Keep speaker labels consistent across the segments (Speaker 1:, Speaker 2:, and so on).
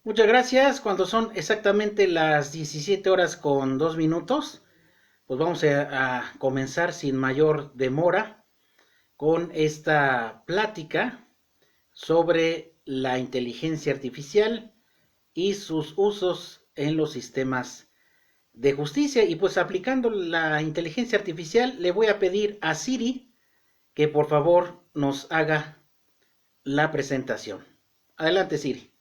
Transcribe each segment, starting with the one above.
Speaker 1: Muchas gracias. Cuando son exactamente las 17 horas con 2 minutos, pues vamos a comenzar sin mayor demora con esta plática sobre la inteligencia artificial y sus usos en los sistemas de justicia. Y pues aplicando la inteligencia artificial, le voy a pedir a Siri que por favor nos haga la presentación. Adelante, Siri.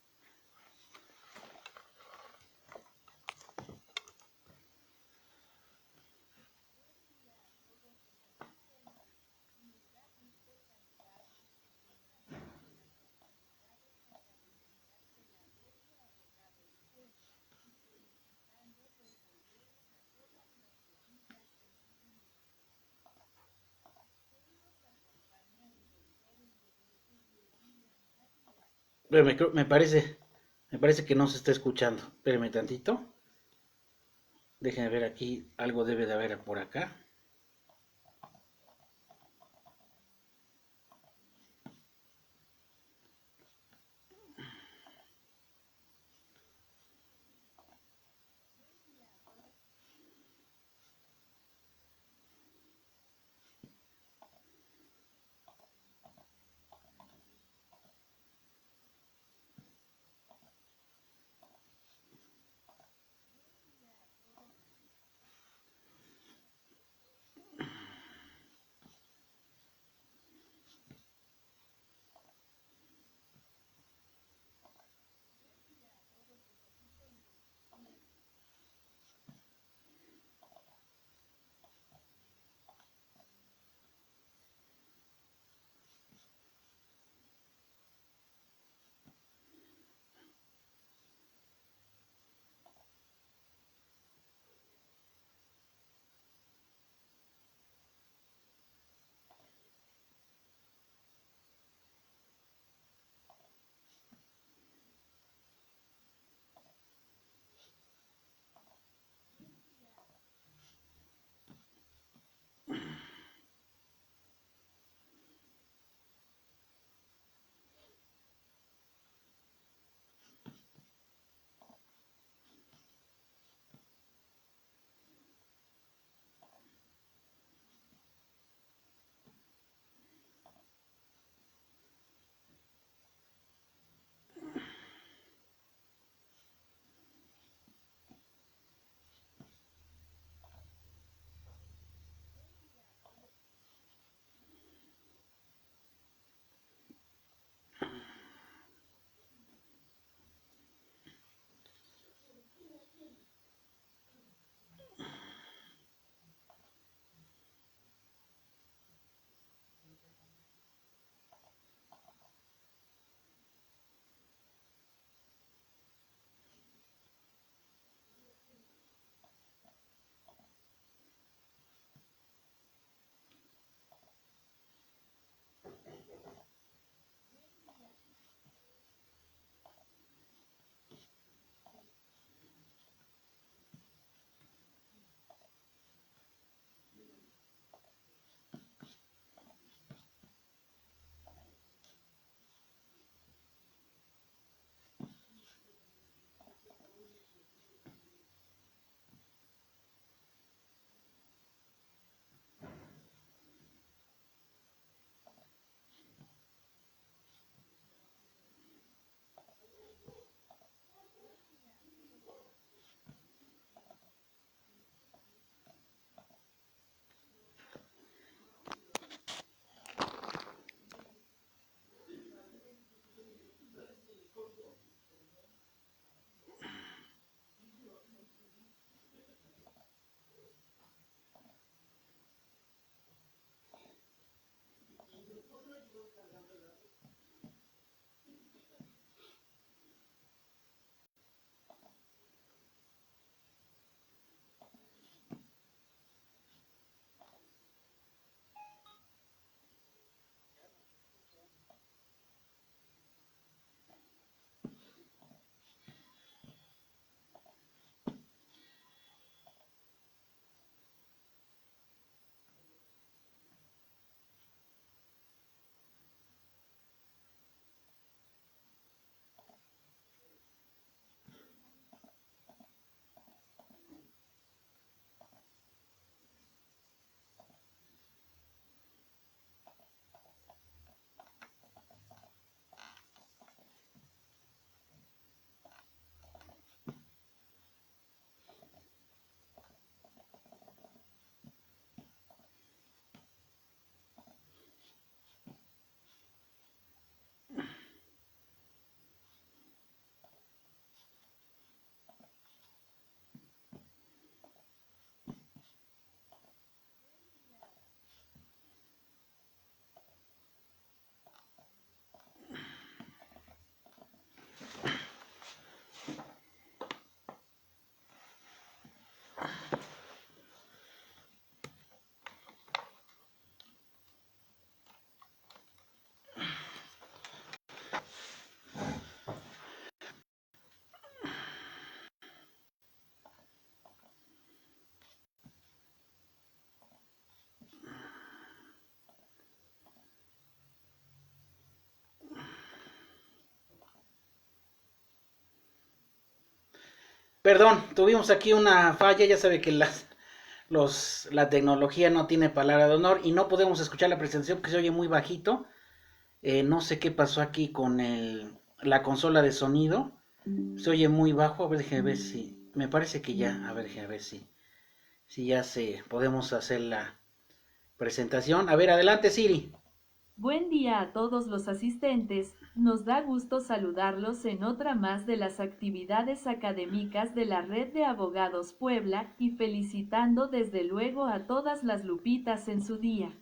Speaker 1: Me parece que no se está escuchando. Espérame tantito. Déjenme ver aquí. Algo debe de haber por acá. Perdón, tuvimos aquí una falla, ya sabe que la tecnología no tiene palabra de honor y no podemos escuchar la presentación porque se oye muy bajito. No sé qué pasó aquí con la consola de sonido. Se oye muy bajo. A ver, déjame ver si. Me parece que ya. A ver, déjame ver si ya podemos hacer la presentación. A ver, adelante, Siri.
Speaker 2: Buen día a todos los asistentes, nos da gusto saludarlos en otra más de las actividades académicas de la Red de Abogados Puebla y felicitando desde luego a todas las Lupitas en su día.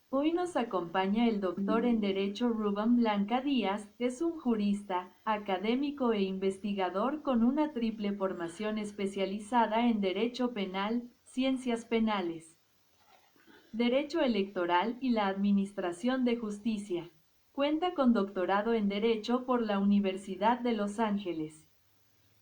Speaker 2: Hoy nos acompaña el doctor en Derecho Rubén Blanca Díaz, es un jurista, académico e investigador con una triple formación especializada en Derecho Penal, Ciencias Penales, Derecho Electoral y la Administración de Justicia. Cuenta con doctorado en Derecho por la Universidad de Los Ángeles.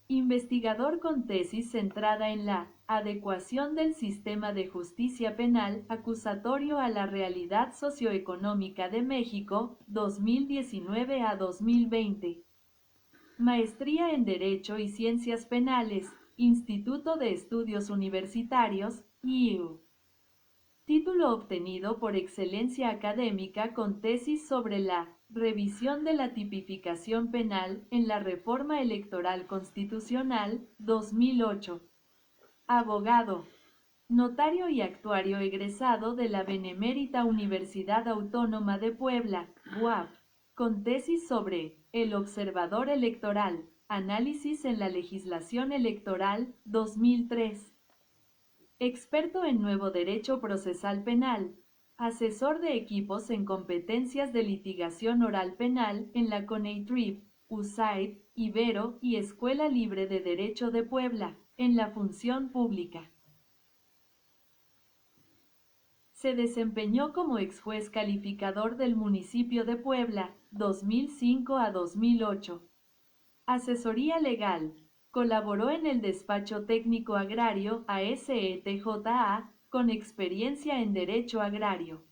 Speaker 2: Investigador con tesis centrada en la adecuación del sistema de justicia penal acusatorio a la realidad socioeconómica de México, 2019 a 2020. Maestría en Derecho y Ciencias Penales, Instituto de Estudios Universitarios, IU. Título obtenido por excelencia académica con tesis sobre la revisión de la tipificación penal en la Reforma Electoral Constitucional, 2008. Abogado, notario y actuario egresado de la Benemérita Universidad Autónoma de Puebla, UAP, con tesis sobre El Observador Electoral, Análisis en la Legislación Electoral, 2003. Experto en Nuevo Derecho Procesal Penal, asesor de equipos en competencias de litigación oral penal en la CONEITRIP, USAID, Ibero y Escuela Libre de Derecho de Puebla, en la función pública. Se desempeñó como exjuez calificador del municipio de Puebla, 2005 a 2008. Asesoría legal. Colaboró en el despacho técnico agrario ASETJA, con experiencia en Derecho Agrario.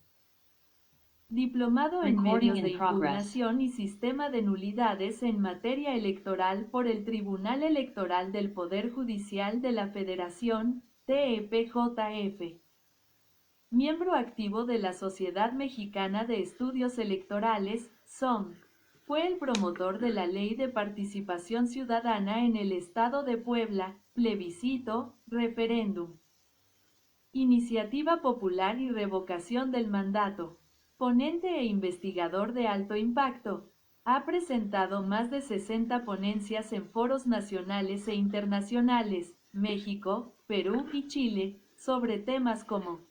Speaker 2: Diplomado en Medios de Impugnación y Sistema de Nulidades en materia electoral por el Tribunal Electoral del Poder Judicial de la Federación, TEPJF. Miembro activo de la Sociedad Mexicana de Estudios Electorales, SOM. Fue el promotor de la Ley de Participación Ciudadana en el Estado de Puebla, plebiscito, referéndum. Iniciativa Popular y Revocación del Mandato. Ponente e investigador de alto impacto. Ha presentado más de 60 ponencias en foros nacionales e internacionales, México, Perú y Chile, sobre temas como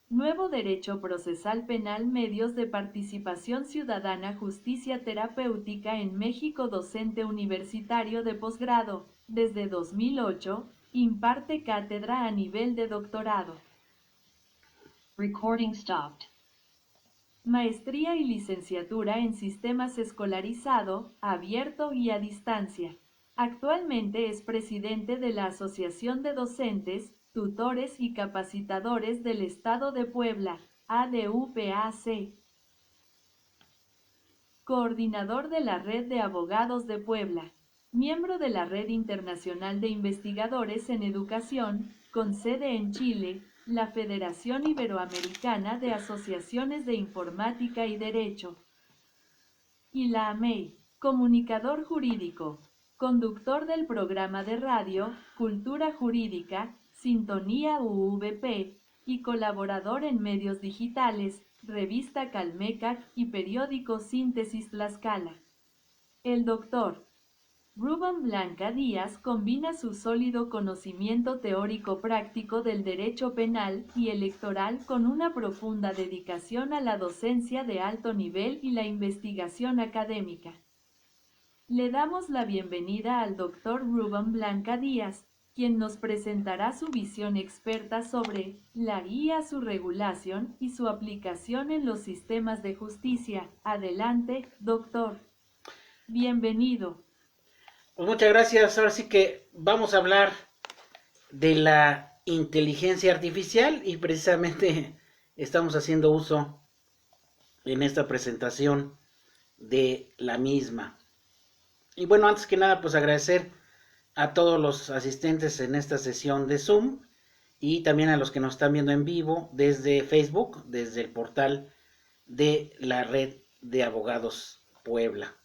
Speaker 2: Nuevo Derecho Procesal Penal, Medios de Participación Ciudadana, Justicia Terapéutica en México, docente universitario de posgrado, desde 2008, imparte cátedra a nivel de doctorado. Recording stopped. Maestría y licenciatura en Sistemas Escolarizado, abierto y a distancia. Actualmente es presidente de la Asociación de Docentes, Tutores y Capacitadores del Estado de Puebla, ADUPAC. Coordinador de la Red de Abogados de Puebla. Miembro de la Red Internacional de Investigadores en Educación, con sede en Chile, la Federación Iberoamericana de Asociaciones de Informática y Derecho. Y la AMEI, comunicador jurídico, conductor del programa de radio, Cultura Jurídica, Sintonía UVP, y colaborador en medios digitales, Revista Calmecac y periódico Síntesis Tlaxcala. El doctor Rubén Blanca Díaz combina su sólido conocimiento teórico práctico del derecho penal y electoral con una profunda dedicación a la docencia de alto nivel y la investigación académica. Le damos la bienvenida al doctor Rubén Blanca Díaz, quien nos presentará su visión experta sobre la guía a su regulación y su aplicación en los sistemas de justicia. Adelante, doctor. Bienvenido.
Speaker 1: Pues muchas gracias. Ahora sí que vamos a hablar de la inteligencia artificial y precisamente estamos haciendo uso en esta presentación de la misma. Y bueno, antes que nada, pues agradecer a todos los asistentes en esta sesión de Zoom y también a los que nos están viendo en vivo desde Facebook, desde el portal de la Red de Abogados Puebla.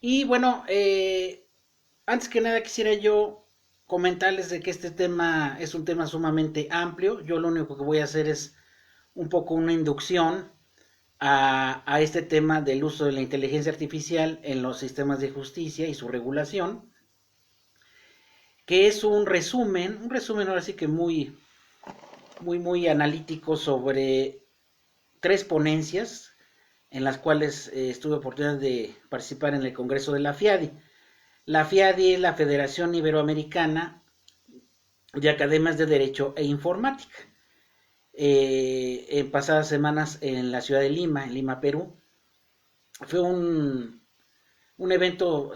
Speaker 1: Y bueno, antes que nada quisiera yo comentarles de que este tema es un tema sumamente amplio. Yo lo único que voy a hacer es un poco una inducción a este tema del uso de la inteligencia artificial en los sistemas de justicia y su regulación, que es un resumen ahora sí que muy analítico sobre 3 ponencias en las cuales tuve oportunidad de participar en el Congreso de la FIADI. La FIADI es la Federación Iberoamericana de Academias de Derecho e Informática. En pasadas semanas en la ciudad de Lima, en Lima, Perú, fue un evento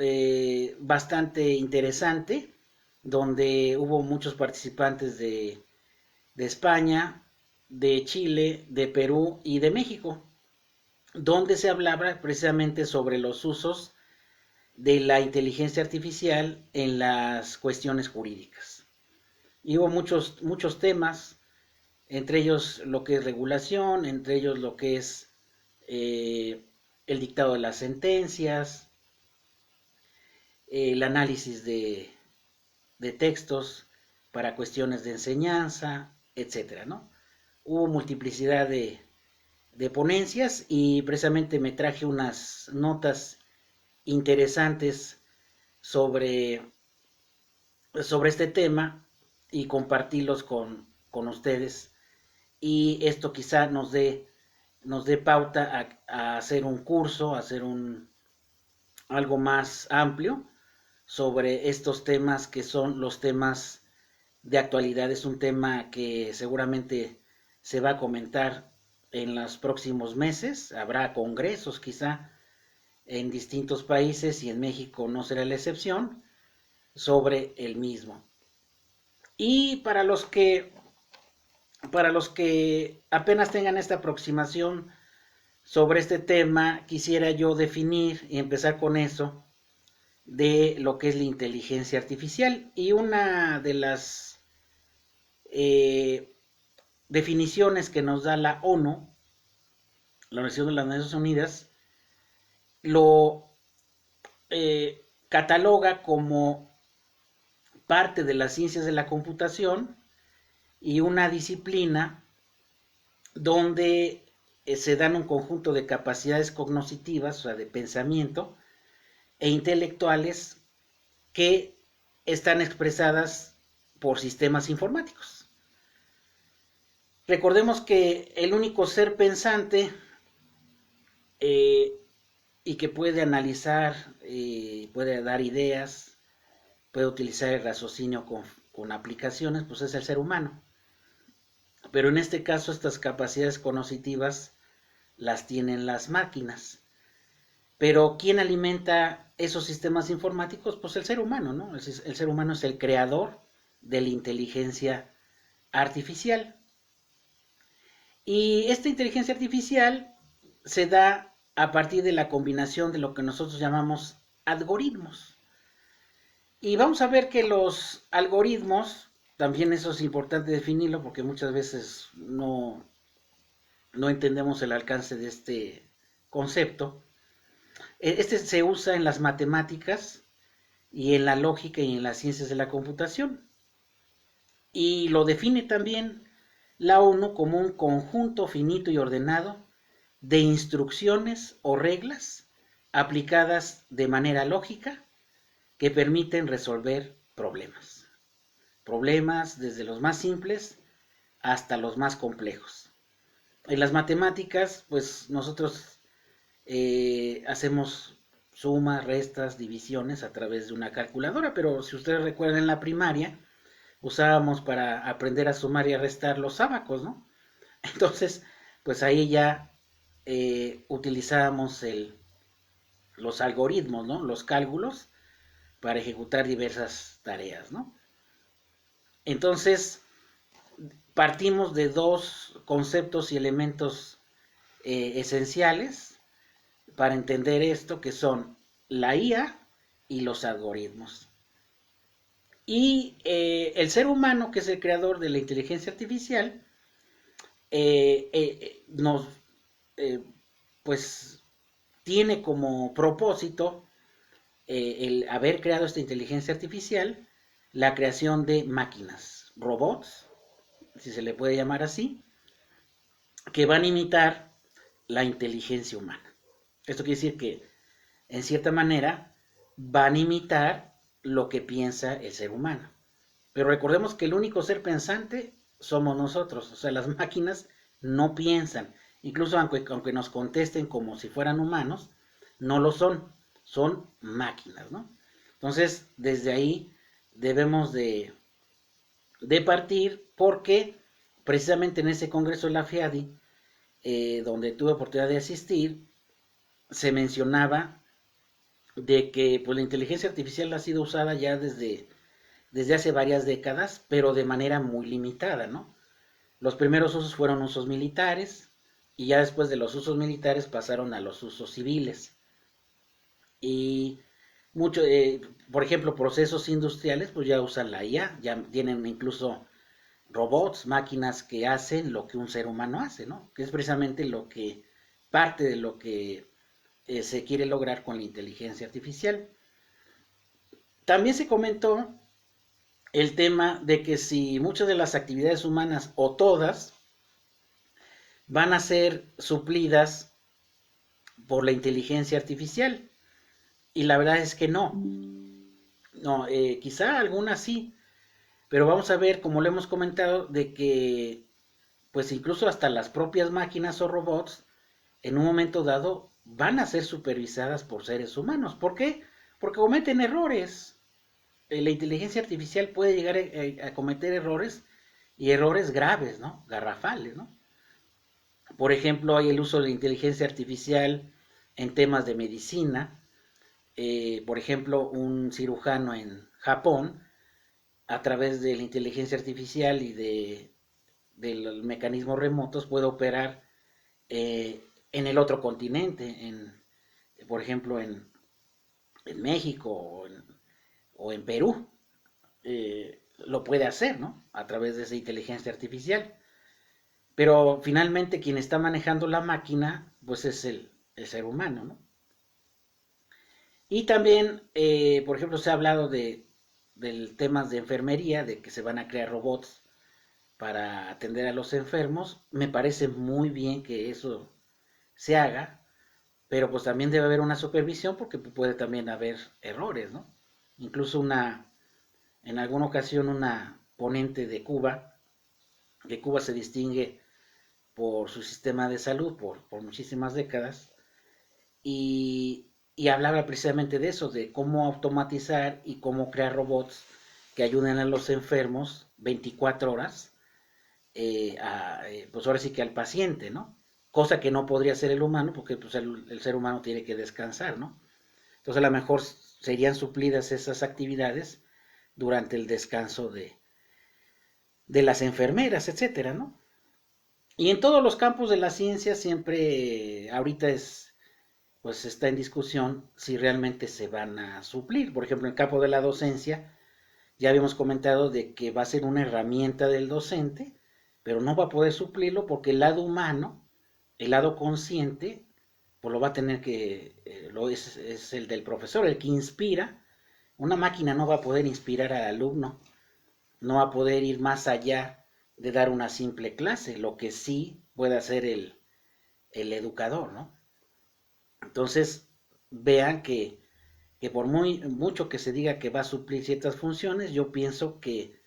Speaker 1: bastante interesante, donde hubo muchos participantes de España, de Chile, de Perú y de México, donde se hablaba precisamente sobre los usos de la inteligencia artificial en las cuestiones jurídicas. Y hubo muchos temas, entre ellos lo que es regulación, entre ellos lo que es el dictado de las sentencias, el análisis de textos para cuestiones de enseñanza, etcétera, ¿no? Hubo multiplicidad de ponencias y precisamente me traje unas notas interesantes sobre este tema y compartirlos con ustedes, y esto quizá nos dé pauta a hacer un curso, a hacer algo más amplio sobre estos temas que son los temas de actualidad. Es un tema que seguramente se va a comentar en los próximos meses, habrá congresos quizá en distintos países y en México no será la excepción sobre el mismo. Y para los que apenas tengan esta aproximación sobre este tema, quisiera yo definir y empezar con eso de lo que es la inteligencia artificial. Y una de las definiciones que nos da la ONU, la Organización de las Naciones Unidas, lo cataloga como parte de las ciencias de la computación y una disciplina donde se dan un conjunto de capacidades cognitivas, o sea, de pensamiento, e intelectuales que están expresadas por sistemas informáticos. Recordemos que el único ser pensante y que puede analizar, puede dar ideas, puede utilizar el raciocinio con aplicaciones, pues es el ser humano. Pero en este caso estas capacidades cognitivas las tienen las máquinas. Pero ¿quién alimenta esos sistemas informáticos? Pues el ser humano, ¿no? El ser humano es el creador de la inteligencia artificial. Y esta inteligencia artificial se da a partir de la combinación de lo que nosotros llamamos algoritmos. Y vamos a ver que los algoritmos, también eso es importante definirlo porque muchas veces no entendemos el alcance de este concepto. Este se usa en las matemáticas y en la lógica y en las ciencias de la computación. Y lo define también la ONU como un conjunto finito y ordenado de instrucciones o reglas aplicadas de manera lógica que permiten resolver problemas. Problemas desde los más simples hasta los más complejos. En las matemáticas, pues nosotros hacemos sumas, restas, divisiones a través de una calculadora, pero si ustedes recuerdan en la primaria, usábamos para aprender a sumar y a restar los ábacos, ¿no? Entonces, pues ahí ya utilizábamos los algoritmos, ¿no? Los cálculos para ejecutar diversas tareas, ¿no? Entonces, partimos de 2 conceptos y elementos esenciales. para entender esto, que son la IA y los algoritmos. Y el ser humano, que es el creador de la inteligencia artificial, nos, eh, pues, tiene como propósito el haber creado esta inteligencia artificial, la creación de máquinas, robots, si se le puede llamar así, que van a imitar la inteligencia humana. Esto quiere decir que, en cierta manera, van a imitar lo que piensa el ser humano. Pero recordemos que el único ser pensante somos nosotros, o sea, las máquinas no piensan. Incluso aunque nos contesten como si fueran humanos, no lo son, son máquinas, ¿no? Entonces, desde ahí debemos de partir, porque precisamente en ese congreso de la FIADI, donde tuve oportunidad de asistir, se mencionaba de que pues, la inteligencia artificial ha sido usada ya desde hace varias décadas, pero de manera muy limitada, ¿no? Los primeros usos fueron usos militares, y ya después de los usos militares pasaron a los usos civiles. Y mucho, por ejemplo, procesos industriales, pues ya usan la IA, ya tienen incluso robots, máquinas que hacen lo que un ser humano hace, ¿no? Que es precisamente parte de lo que se quiere lograr con la inteligencia artificial. También se comentó el tema de que si muchas de las actividades humanas, o todas, van a ser suplidas por la inteligencia artificial. Y la verdad es que no. No, quizá algunas sí, pero vamos a ver, como lo hemos comentado, de que pues incluso hasta las propias máquinas o robots, en un momento dado, van a ser supervisadas por seres humanos. ¿Por qué? Porque cometen errores. La inteligencia artificial puede llegar a cometer errores, y errores graves, ¿no? Garrafales, ¿no? Por ejemplo, hay el uso de la inteligencia artificial en temas de medicina. Por ejemplo, un cirujano en Japón, a través de la inteligencia artificial y de los mecanismos remotos, puede operar en el otro continente, por ejemplo, en México o en Perú. Lo puede hacer, ¿no? A través de esa inteligencia artificial. Pero finalmente quien está manejando la máquina, pues es el ser humano, ¿no? Y también, por ejemplo, se ha hablado del temas de enfermería, de que se van a crear robots para atender a los enfermos. Me parece muy bien que eso se haga, pero pues también debe haber una supervisión, porque puede también haber errores, ¿no? Incluso en alguna ocasión una ponente de Cuba, que Cuba se distingue por su sistema de salud por muchísimas décadas, y hablaba precisamente de eso, de cómo automatizar y cómo crear robots que ayuden a los enfermos 24 horas, pues ahora sí que al paciente, ¿no? Cosa que no podría hacer el humano, porque pues, el ser humano tiene que descansar, ¿no? Entonces a lo mejor serían suplidas esas actividades durante el descanso de las enfermeras, etcétera, ¿no? Y en todos los campos de la ciencia siempre ahorita pues está en discusión si realmente se van a suplir. Por ejemplo, en el campo de la docencia, ya habíamos comentado de que va a ser una herramienta del docente, pero no va a poder suplirlo, porque el lado humano, el lado consciente, pues lo va a tener que, es el del profesor, el que inspira. Una máquina no va a poder inspirar al alumno, no va a poder ir más allá de dar una simple clase, lo que sí puede hacer el educador, ¿no? Entonces, vean que por mucho que se diga que va a suplir ciertas funciones, yo pienso que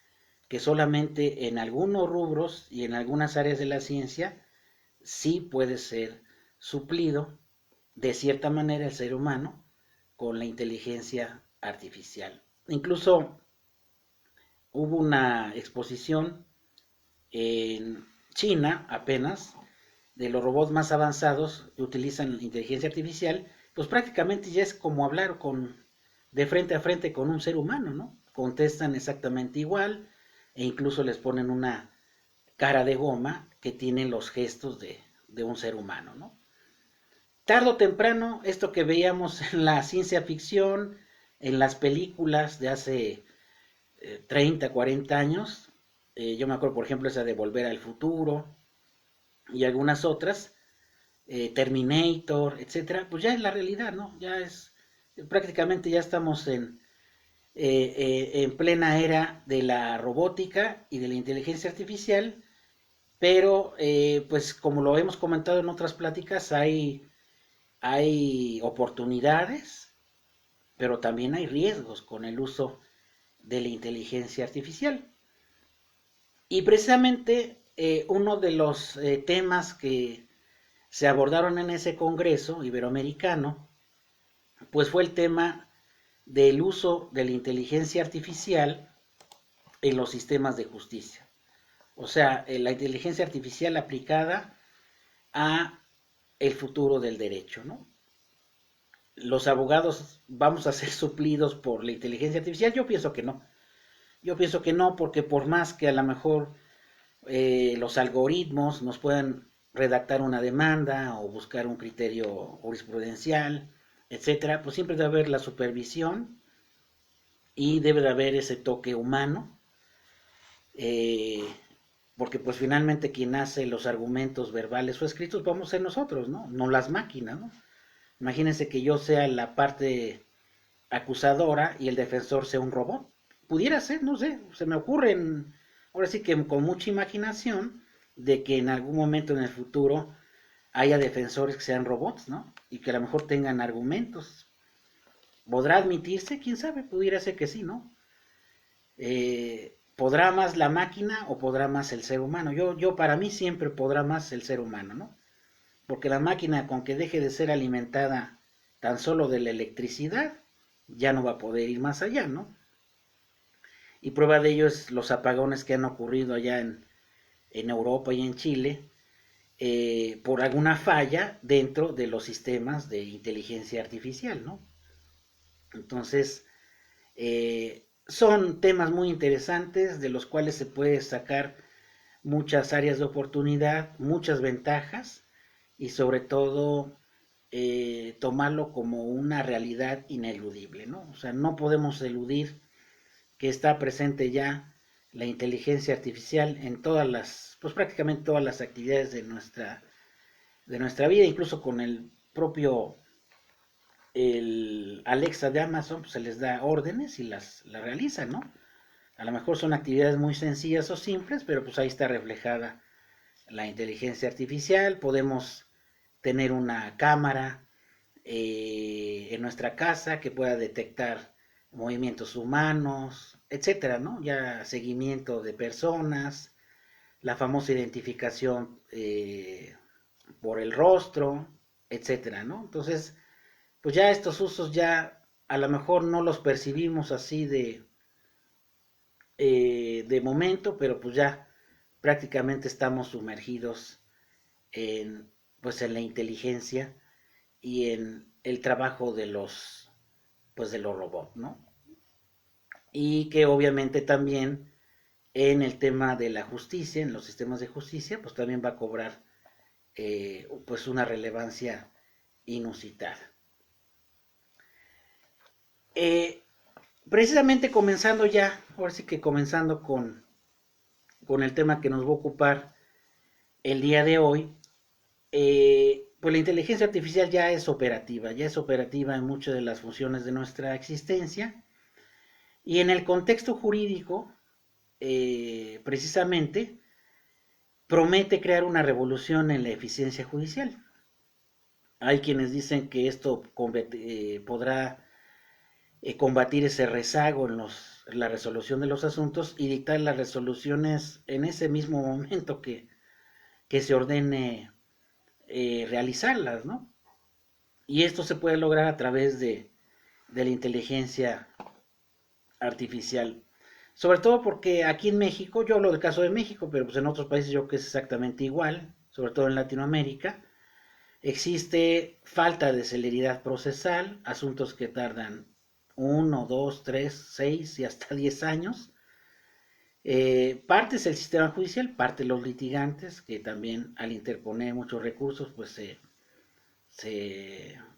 Speaker 1: solamente en algunos rubros y en algunas áreas de la ciencia sí puede ser suplido de cierta manera el ser humano con la inteligencia artificial. Incluso hubo una exposición en China apenas de los robots más avanzados que utilizan inteligencia artificial. Pues prácticamente ya es como hablar de frente a frente con un ser humano, ¿no? Contestan exactamente igual, e incluso les ponen una cara de goma que tiene los gestos de un ser humano, ¿no? tarde o temprano, esto que veíamos en la ciencia ficción, en las películas de hace 30, 40 años, yo me acuerdo, por ejemplo, esa de Volver al Futuro y algunas otras, Terminator, etcétera, pues ya es la realidad, ¿no? Ya es, prácticamente ya estamos en plena era de la robótica y de la inteligencia artificial, pero pues como lo hemos comentado en otras pláticas, hay oportunidades, pero también hay riesgos con el uso de la inteligencia artificial. Y precisamente uno de los temas que se abordaron en ese Congreso Iberoamericano, pues fue el tema del uso de la inteligencia artificial en los sistemas de justicia. O sea, la inteligencia artificial aplicada a el futuro del derecho, ¿no? Los abogados vamos a ser suplidos por la inteligencia artificial. Yo pienso que no. Yo pienso que no, porque por más que a lo mejor los algoritmos nos puedan redactar una demanda o buscar un criterio jurisprudencial, etcétera, pues siempre debe haber la supervisión y debe de haber ese toque humano, eh, porque pues finalmente quien hace los argumentos verbales o escritos vamos a ser nosotros, ¿no? No las máquinas, ¿no? Imagínense que yo sea la parte acusadora y el defensor sea un robot. Pudiera ser, no sé, se me ocurren, ahora sí que con mucha imaginación, de que en algún momento en el futuro haya defensores que sean robots, ¿no? Y que a lo mejor tengan argumentos. ¿Podrá admitirse? ¿Quién sabe? Pudiera ser que sí, ¿no? ¿Podrá más la máquina o podrá más el ser humano? Yo para mí siempre podrá más el ser humano, ¿no? Porque la máquina, con que deje de ser alimentada tan solo de la electricidad, ya no va a poder ir más allá, ¿no? Y prueba de ello es los apagones que han ocurrido allá en Europa y en Chile, por alguna falla dentro de los sistemas de inteligencia artificial, ¿no? Entonces, son temas muy interesantes de los cuales se puede sacar muchas áreas de oportunidad, muchas ventajas y sobre todo tomarlo como una realidad ineludible, ¿no? O sea, no podemos eludir que está presente ya la inteligencia artificial en todas las, pues prácticamente todas las actividades de nuestra vida, incluso con el propio el Alexa de Amazon, pues se les da órdenes y las realizan, ¿no? A lo mejor son actividades muy sencillas o simples, pero pues ahí está reflejada la inteligencia artificial. Podemos tener una cámara en nuestra casa que pueda detectar movimientos humanos, etcétera, ¿no? Ya seguimiento de personas, la famosa identificación por el rostro, etcétera, ¿no? Entonces, pues ya estos usos ya a lo mejor no los percibimos así de momento, pero pues ya prácticamente estamos sumergidos en, pues en la inteligencia y en el trabajo de los, pues de los robots, ¿no? Y que obviamente también en el tema de la justicia, en los sistemas de justicia, pues también va a cobrar pues una relevancia inusitada. Eh, Precisamente comenzando ya, ahora sí que comenzando con el tema que nos va a ocupar el día de hoy, pues la inteligencia artificial ya es operativa en muchas de las funciones de nuestra existencia y en el contexto jurídico, precisamente, promete crear una revolución en la eficiencia judicial. Hay quienes dicen que esto podrá combatir ese rezago en la resolución de los asuntos y dictar las resoluciones en ese mismo momento que se ordene realizarlas, ¿no? Y esto se puede lograr a través de la inteligencia artificial. Sobre todo porque aquí en México, yo hablo del caso de México, pero pues en otros países yo creo que es exactamente igual, sobre todo en Latinoamérica, existe falta de celeridad procesal, asuntos que tardan 1, 2, 3, 6 y hasta 10 años. Parte es el sistema judicial, parte los litigantes, que también al interponer muchos recursos, pues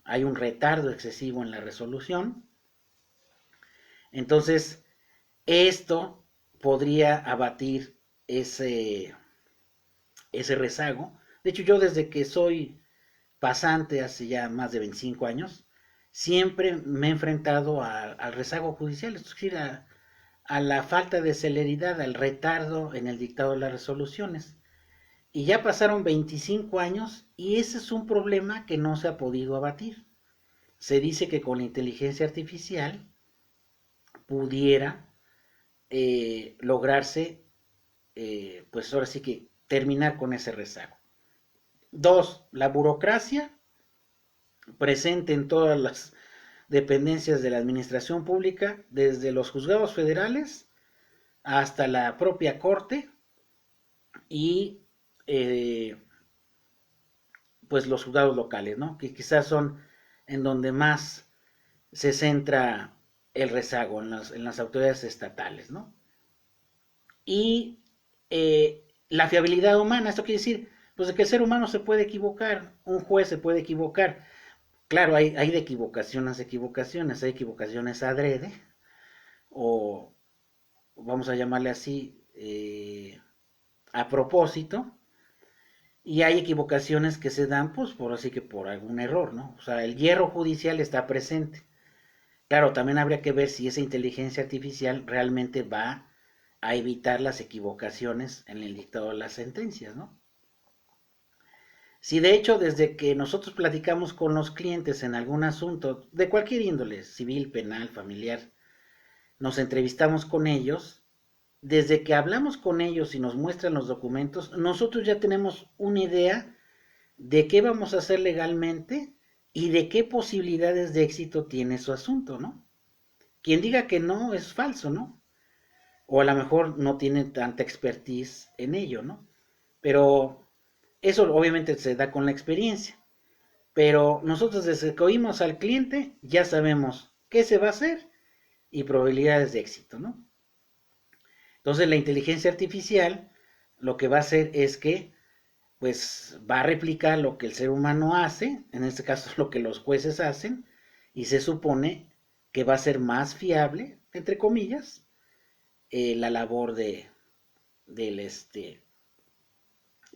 Speaker 1: hay un retardo excesivo en la resolución. Entonces, esto podría abatir ese rezago. De hecho, yo desde que soy pasante hace ya más de 25 años, siempre me he enfrentado al rezago judicial, es decir, a la falta de celeridad, al retardo en el dictado de las resoluciones. Y ya pasaron 25 años y ese es un problema que no se ha podido abatir. Se dice que con la inteligencia artificial pudiera lograrse, pues ahora sí que terminar con ese rezago. Dos, la burocracia presente en todas las dependencias de la administración pública, desde los juzgados federales hasta la propia corte y pues los juzgados locales, ¿no? Que quizás son en donde más se centra el rezago en las autoridades estatales, ¿no? Y la fiabilidad humana, esto quiere decir, pues de que el ser humano se puede equivocar, un juez se puede equivocar. Claro, hay de equivocaciones a equivocaciones, hay equivocaciones adrede, o vamos a llamarle así, a propósito, y hay equivocaciones que se dan, pues, por así que por algún error, ¿no? O sea, el hierro judicial está presente. Claro, también habría que ver si esa inteligencia artificial realmente va a evitar las equivocaciones en el dictado de las sentencias, ¿no? Si de hecho desde que nosotros platicamos con los clientes en algún asunto de cualquier índole, civil, penal, familiar, nos entrevistamos con ellos, desde que hablamos con ellos y nos muestran los documentos, nosotros ya tenemos una idea de qué vamos a hacer legalmente y de qué posibilidades de éxito tiene su asunto, ¿no? Quien diga que no es falso, ¿no? O a lo mejor no tiene tanta expertise en ello, ¿no? Pero eso obviamente se da con la experiencia. Pero nosotros desde que oímos al cliente ya sabemos qué se va a hacer y probabilidades de éxito, ¿no? Entonces la inteligencia artificial lo que va a hacer es que pues va a replicar lo que el ser humano hace, en este caso lo que los jueces hacen, y se supone que va a ser más fiable, entre comillas, la labor del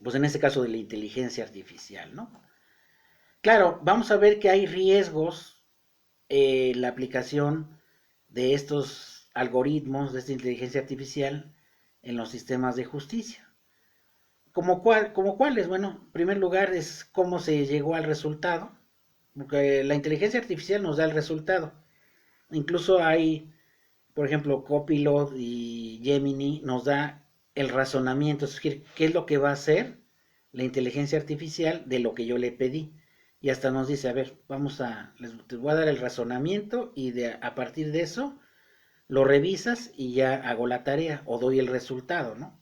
Speaker 1: pues en este caso de la inteligencia artificial, ¿no? Claro, vamos a ver que hay riesgos en la aplicación de estos algoritmos, de esta inteligencia artificial en los sistemas de justicia. ¿Como cuáles? Bueno, en primer lugar es cómo se llegó al resultado, porque la inteligencia artificial nos da el resultado. Incluso hay, por ejemplo, Copilot y Gemini nos da el razonamiento, es decir, qué es lo que va a hacer la inteligencia artificial de lo que yo le pedí. Y hasta nos dice, a ver, les voy a dar el razonamiento y a partir de eso lo revisas y ya hago la tarea o doy el resultado, ¿no?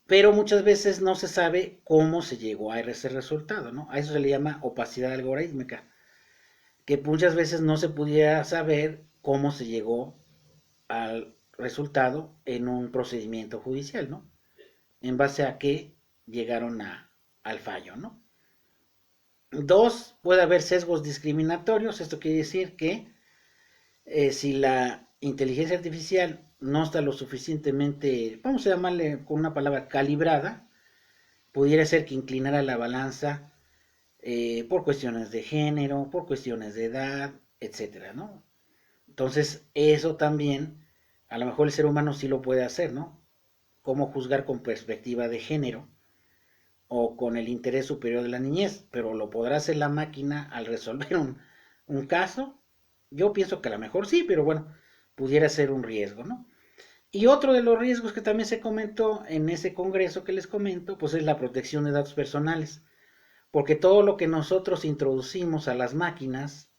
Speaker 1: Pero muchas veces no se sabe cómo se llegó a ese resultado, ¿no? A eso se le llama opacidad algorítmica, que muchas veces no se pudiera saber cómo se llegó al resultado en un procedimiento judicial, ¿no? En base a qué llegaron al fallo, ¿no? Dos, puede haber sesgos discriminatorios, esto quiere decir que si la inteligencia artificial no está lo suficientemente, vamos a llamarle con una palabra, calibrada, pudiera ser que inclinara la balanza por cuestiones de género, por cuestiones de edad, etcétera, ¿no? Entonces, eso también, a lo mejor el ser humano sí lo puede hacer, ¿no? Cómo juzgar con perspectiva de género o con el interés superior de la niñez, pero lo podrá hacer la máquina al resolver un caso. Yo pienso que a lo mejor sí, pero bueno, pudiera ser un riesgo, ¿no? Y otro de los riesgos que también se comentó en ese congreso que les comento, pues es la protección de datos personales, porque todo lo que nosotros introducimos a las máquinas,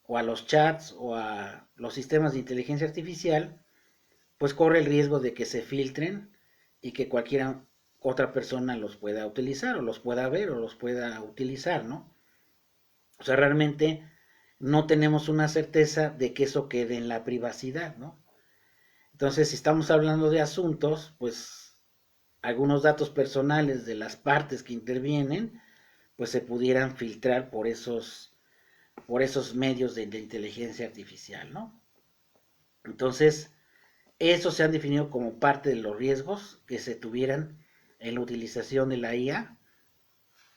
Speaker 1: o a los chats, o a los sistemas de inteligencia artificial, pues corre el riesgo de que se filtren y que cualquier otra persona los pueda utilizar, o los pueda ver, o los pueda utilizar, ¿no? O sea, realmente no tenemos una certeza de que eso quede en la privacidad, ¿no? Entonces, si estamos hablando de asuntos, pues algunos datos personales de las partes que intervienen, pues se pudieran filtrar por esos medios de inteligencia artificial, ¿no? Entonces, esos se han definido como parte de los riesgos que se tuvieran en la utilización de la IA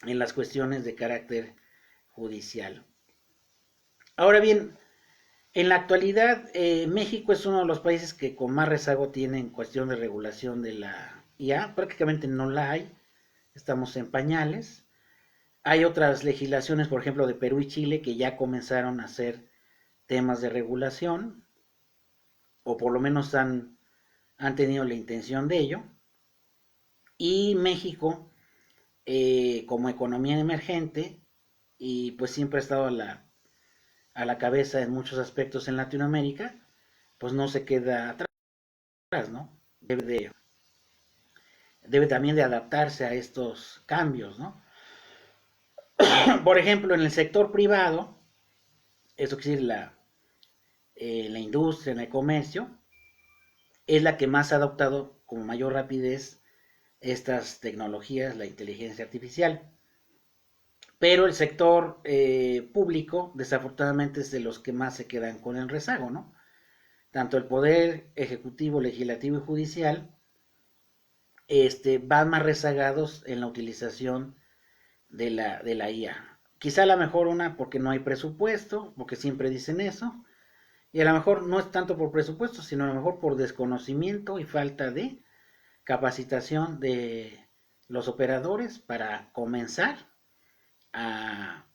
Speaker 1: en las cuestiones de carácter judicial. Ahora bien, en la actualidad, México es uno de los países que con más rezago tiene en cuestión de regulación de la IA. Prácticamente no la hay, estamos en pañales. Hay otras legislaciones, por ejemplo, de Perú y Chile, que ya comenzaron a hacer temas de regulación, o por lo menos han tenido la intención de ello. Y México, como economía emergente, y pues siempre ha estado a la cabeza en muchos aspectos en Latinoamérica, pues no se queda atrás, ¿no? Debe también de adaptarse a estos cambios, ¿no? Por ejemplo, en el sector privado, eso quiere decir la industria, en el comercio, es la que más ha adoptado con mayor rapidez estas tecnologías, la inteligencia artificial. Pero el sector público, desafortunadamente, es de los que más se quedan con el rezago, ¿no? Tanto el poder ejecutivo, legislativo y judicial van más rezagados en la utilización de la IA. Quizá a lo mejor una porque no hay presupuesto, porque siempre dicen eso, y a lo mejor no es tanto por presupuesto, sino a lo mejor por desconocimiento y falta de capacitación de los operadores para comenzar a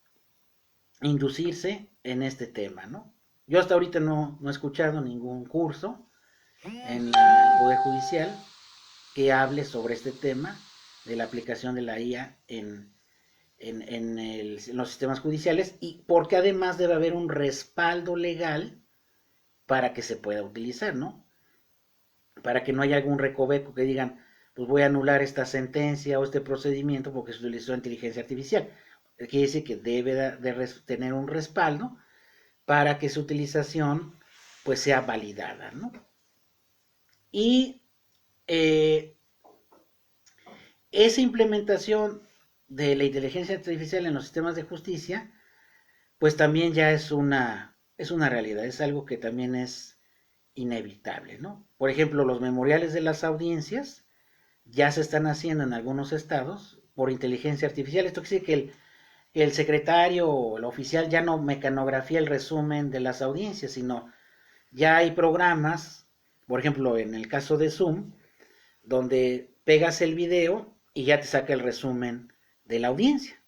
Speaker 1: inducirse en este tema, ¿no? Yo hasta ahorita no he escuchado ningún curso en el Poder Judicial que hable sobre este tema de la aplicación de la IA en los sistemas judiciales, y porque además debe haber un respaldo legal para que se pueda utilizar, ¿no? Para que no haya algún recoveco que digan, pues voy a anular esta sentencia o este procedimiento porque se utilizó inteligencia artificial. Quiere decir que debe de tener un respaldo para que su utilización pues sea validada, ¿no? Y esa implementación de la inteligencia artificial en los sistemas de justicia, pues también ya es una realidad, es algo que también es inevitable, ¿no? Por ejemplo, los memoriales de las audiencias ya se están haciendo en algunos estados por inteligencia artificial. Esto quiere decir que el secretario o el oficial ya no mecanografía el resumen de las audiencias, sino ya hay programas, por ejemplo, en el caso de Zoom, donde pegas el video y ya te saca el resumen de la audiencia.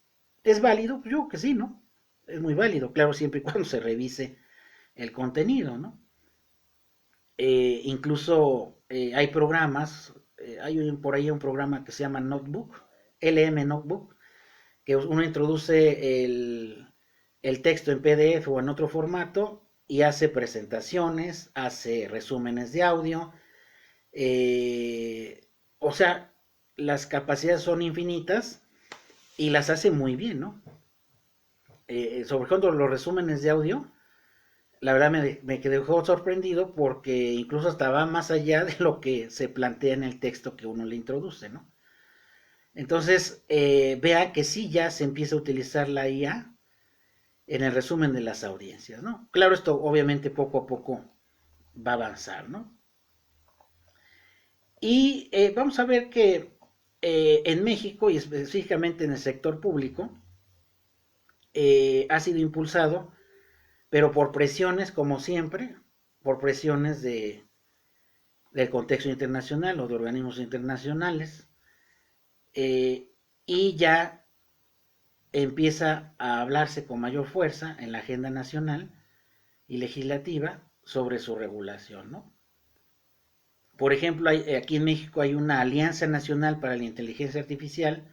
Speaker 1: ¿Es válido? Pues yo que sí, ¿no? Es muy válido, claro, siempre y cuando se revise el contenido, ¿no? Incluso hay programas, por ahí un programa que se llama Notebook, LM Notebook, que uno introduce el texto en PDF o en otro formato y hace presentaciones, hace resúmenes de audio, o sea, las capacidades son infinitas y las hace muy bien, ¿no? Sobre todo los resúmenes de audio, la verdad me dejó sorprendido porque incluso hasta va más allá de lo que se plantea en el texto que uno le introduce, ¿no? Entonces, vea que sí ya se empieza a utilizar la IA en el resumen de las audiencias, ¿no? Claro, esto obviamente poco a poco va a avanzar, ¿no? Y vamos a ver que en México y específicamente en el sector público ha sido impulsado, pero por presiones, como siempre, por presiones del contexto internacional o de organismos internacionales, y ya empieza a hablarse con mayor fuerza en la agenda nacional y legislativa sobre su regulación, ¿no? Por ejemplo, aquí en México hay una Alianza Nacional para la Inteligencia Artificial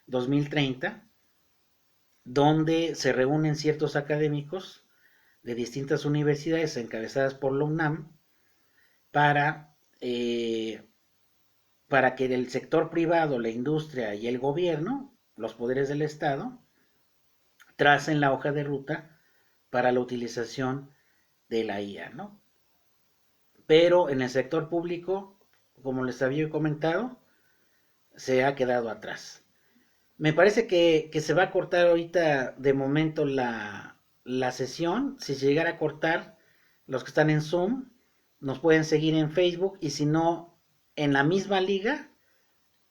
Speaker 1: 2030, donde se reúnen ciertos académicos de distintas universidades encabezadas por la UNAM para, para que el sector privado, la industria y el gobierno, los poderes del Estado, tracen la hoja de ruta para la utilización de la IA, ¿no? Pero en el sector público, como les había comentado, se ha quedado atrás. Me parece que se va a cortar ahorita de momento la sesión. Si se llegara a cortar, los que están en Zoom nos pueden seguir en Facebook y si no, en la misma liga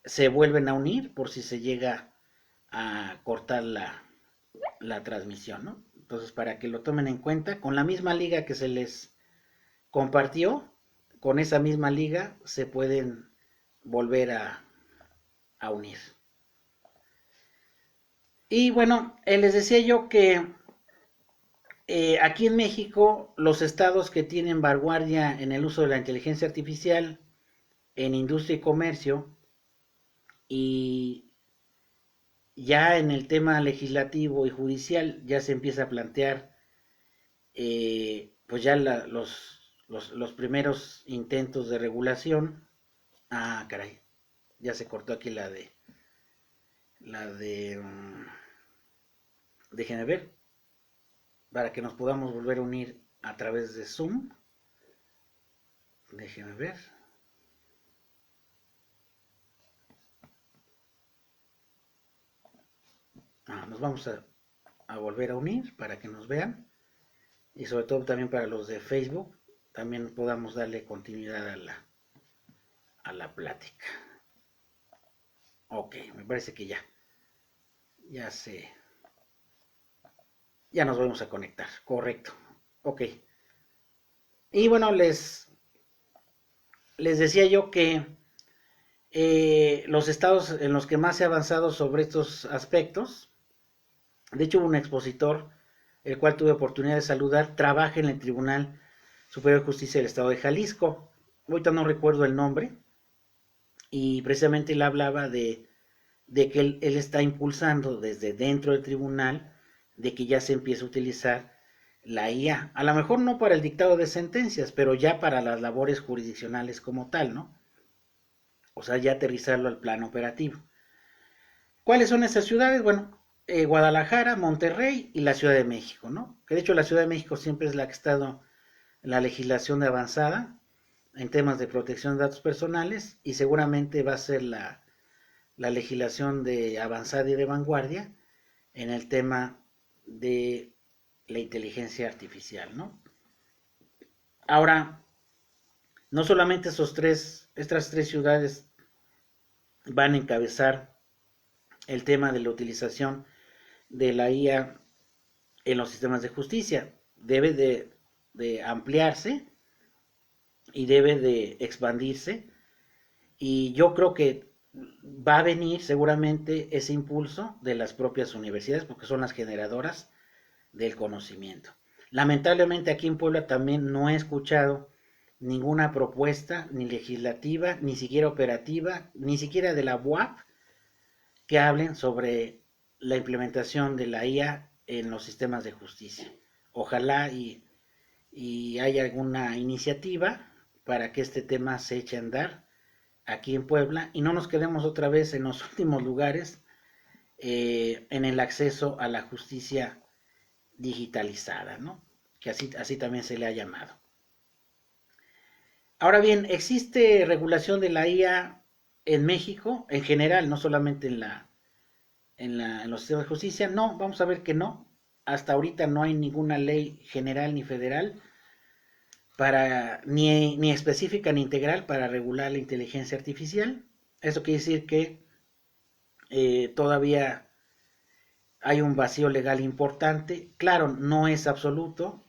Speaker 1: se vuelven a unir por si se llega a cortar la transmisión, ¿no? Entonces, para que lo tomen en cuenta, con la misma liga que se les compartió, con esa misma liga se pueden volver a unir. Y bueno, les decía yo que aquí en México, los estados que tienen vanguardia en el uso de la inteligencia artificial en industria y comercio y ya en el tema legislativo y judicial ya se empieza a plantear pues ya los primeros intentos de regulación. Ah, caray, ya se cortó aquí déjenme ver, para que nos podamos volver a unir a través de Zoom. Déjenme ver. Nos vamos a volver a unir para que nos vean. Y sobre todo también para los de Facebook, también podamos darle continuidad a la plática. Ok, me parece que ya ya nos vamos a conectar, correcto. Ok. Y bueno, les decía yo que los estados en los que más se ha avanzado sobre estos aspectos, de hecho hubo un expositor, el cual tuve oportunidad de saludar, trabaja en el Tribunal Superior de Justicia del Estado de Jalisco. Ahorita no recuerdo el nombre, y precisamente él hablaba de que él está impulsando desde dentro del tribunal de que ya se empiece a utilizar la IA, a lo mejor no para el dictado de sentencias, pero ya para las labores jurisdiccionales como tal, ¿no? O sea, ya aterrizarlo al plano operativo. ¿Cuáles son esas ciudades? Bueno, Guadalajara, Monterrey y la Ciudad de México, ¿no? Que de hecho la Ciudad de México siempre es la que ha estado en la legislación de avanzada en temas de protección de datos personales y seguramente va a ser la legislación de avanzada y de vanguardia en el tema de la inteligencia artificial, ¿no? Ahora, no solamente estas tres ciudades van a encabezar el tema de la utilización de la IA en los sistemas de justicia, debe de ampliarse y debe de expandirse y yo creo que va a venir seguramente ese impulso de las propias universidades porque son las generadoras del conocimiento. Lamentablemente aquí en Puebla también no he escuchado ninguna propuesta ni legislativa, ni siquiera operativa, ni siquiera de la UAP que hablen sobre la implementación de la IA en los sistemas de justicia. Ojalá y haya alguna iniciativa para que este tema se eche a andar aquí en Puebla y no nos quedemos otra vez en los últimos lugares en el acceso a la justicia digitalizada, ¿no? Que así también se le ha llamado. Ahora bien, ¿existe regulación de la IA en México en general, no solamente en los sistemas de justicia? No, vamos a ver que no. Hasta ahorita no hay ninguna ley general ni federal ni específica ni integral para regular la inteligencia artificial. Eso quiere decir que todavía hay un vacío legal importante. Claro, no es absoluto.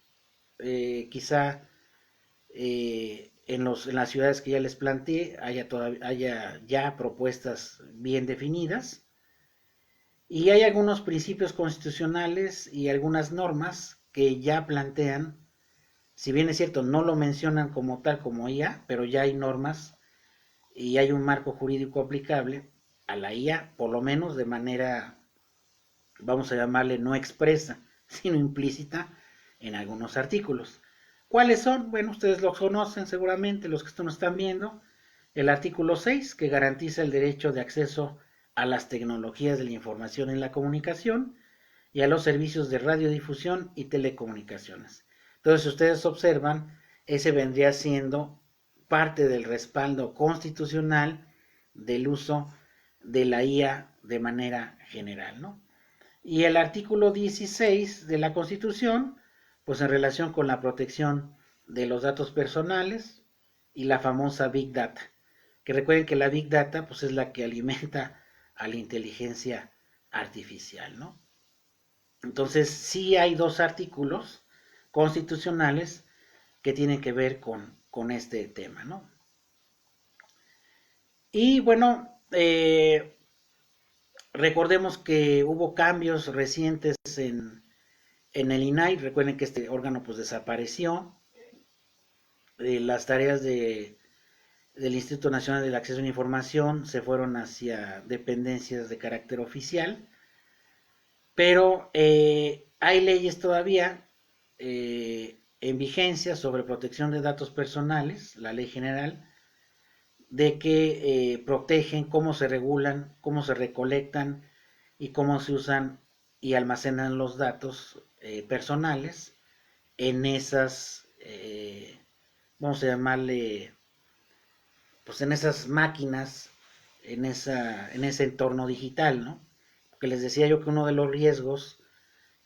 Speaker 1: Quizá en las ciudades que ya les planteé haya ya propuestas bien definidas. Y hay algunos principios constitucionales y algunas normas que ya plantean, si bien es cierto, no lo mencionan como tal como IA, pero ya hay normas y hay un marco jurídico aplicable a la IA, por lo menos de manera, vamos a llamarle no expresa, sino implícita en algunos artículos. ¿Cuáles son? Bueno, ustedes los conocen seguramente, los que nos están viendo. El artículo 6, que garantiza el derecho de acceso a las tecnologías de la información y la comunicación y a los servicios de radiodifusión y telecomunicaciones. Entonces, si ustedes observan, ese vendría siendo parte del respaldo constitucional del uso de la IA de manera general, ¿no? Y el artículo 16 de la Constitución, pues en relación con la protección de los datos personales y la famosa Big Data, que recuerden que la Big Data pues es la que alimenta a la inteligencia artificial, ¿no? Entonces sí hay dos artículos constitucionales que tienen que ver con este tema, ¿no? Y bueno, recordemos que hubo cambios recientes en el INAI. Recuerden que este órgano pues desapareció. Las tareas del Instituto Nacional del Acceso a la Información se fueron hacia dependencias de carácter oficial, pero hay leyes todavía en vigencia sobre protección de datos personales, la ley general, de que protegen cómo se regulan, cómo se recolectan y cómo se usan y almacenan los datos personales en esas, vamos a llamarle, pues en esas máquinas, en ese entorno digital, ¿no? Porque les decía yo que uno de los riesgos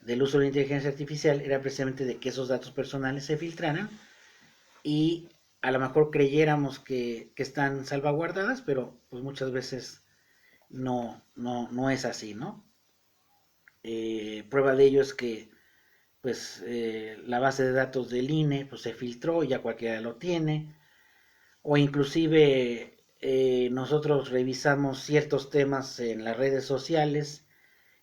Speaker 1: del uso de la inteligencia artificial era precisamente de que esos datos personales se filtraran y a lo mejor creyéramos que están salvaguardadas, pero pues muchas veces no es así, ¿no? Prueba de ello es que pues la base de datos del INE pues se filtró y ya cualquiera lo tiene, o inclusive nosotros revisamos ciertos temas en las redes sociales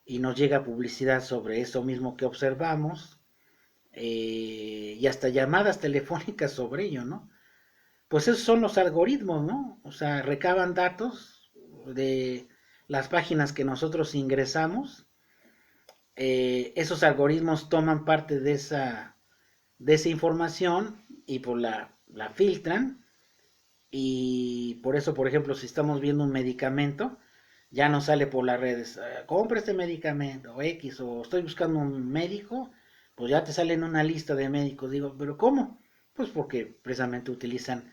Speaker 1: y nos llega publicidad sobre eso mismo que observamos, y hasta llamadas telefónicas sobre ello, ¿no? Pues esos son los algoritmos, ¿no? O sea, recaban datos de las páginas que nosotros ingresamos. Esos algoritmos toman parte de esa información y pues la filtran. Y por eso, por ejemplo, si estamos viendo un medicamento, ya nos sale por las redes, compra este medicamento, o X, o estoy buscando un médico, pues ya te sale en una lista de médicos. Digo, ¿pero cómo? Pues porque precisamente utilizan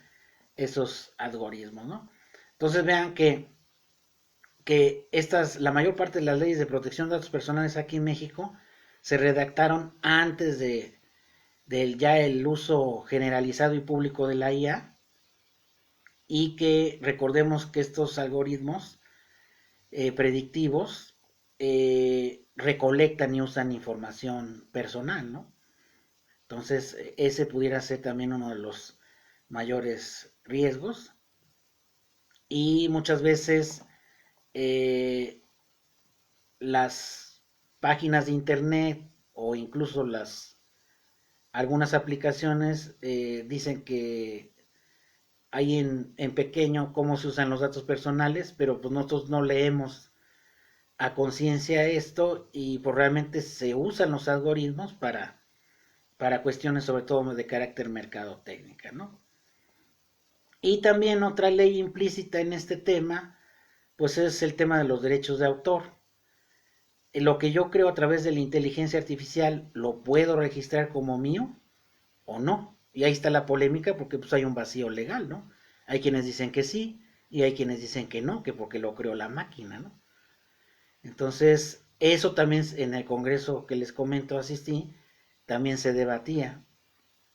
Speaker 1: esos algoritmos, ¿no? Entonces vean que la mayor parte de las leyes de protección de datos personales aquí en México se redactaron antes del ya el uso generalizado y público de la IA, y que recordemos que estos algoritmos predictivos recolectan y usan información personal, ¿no? Entonces, ese pudiera ser también uno de los mayores riesgos. Y muchas veces eh, las páginas de internet o incluso algunas aplicaciones dicen que hay en pequeño cómo se usan los datos personales, pero pues nosotros no leemos a conciencia esto y pues realmente se usan los algoritmos para cuestiones sobre todo de carácter mercadotécnica, ¿no? Y también otra ley implícita en este tema, pues es el tema de los derechos de autor. Lo que yo creo a través de la inteligencia artificial, ¿lo puedo registrar como mío o no? Y ahí está la polémica porque pues hay un vacío legal, ¿no? Hay quienes dicen que sí y hay quienes dicen que no, que porque lo creó la máquina, ¿no? Entonces, eso también en el Congreso que les comento asistí, también se debatía.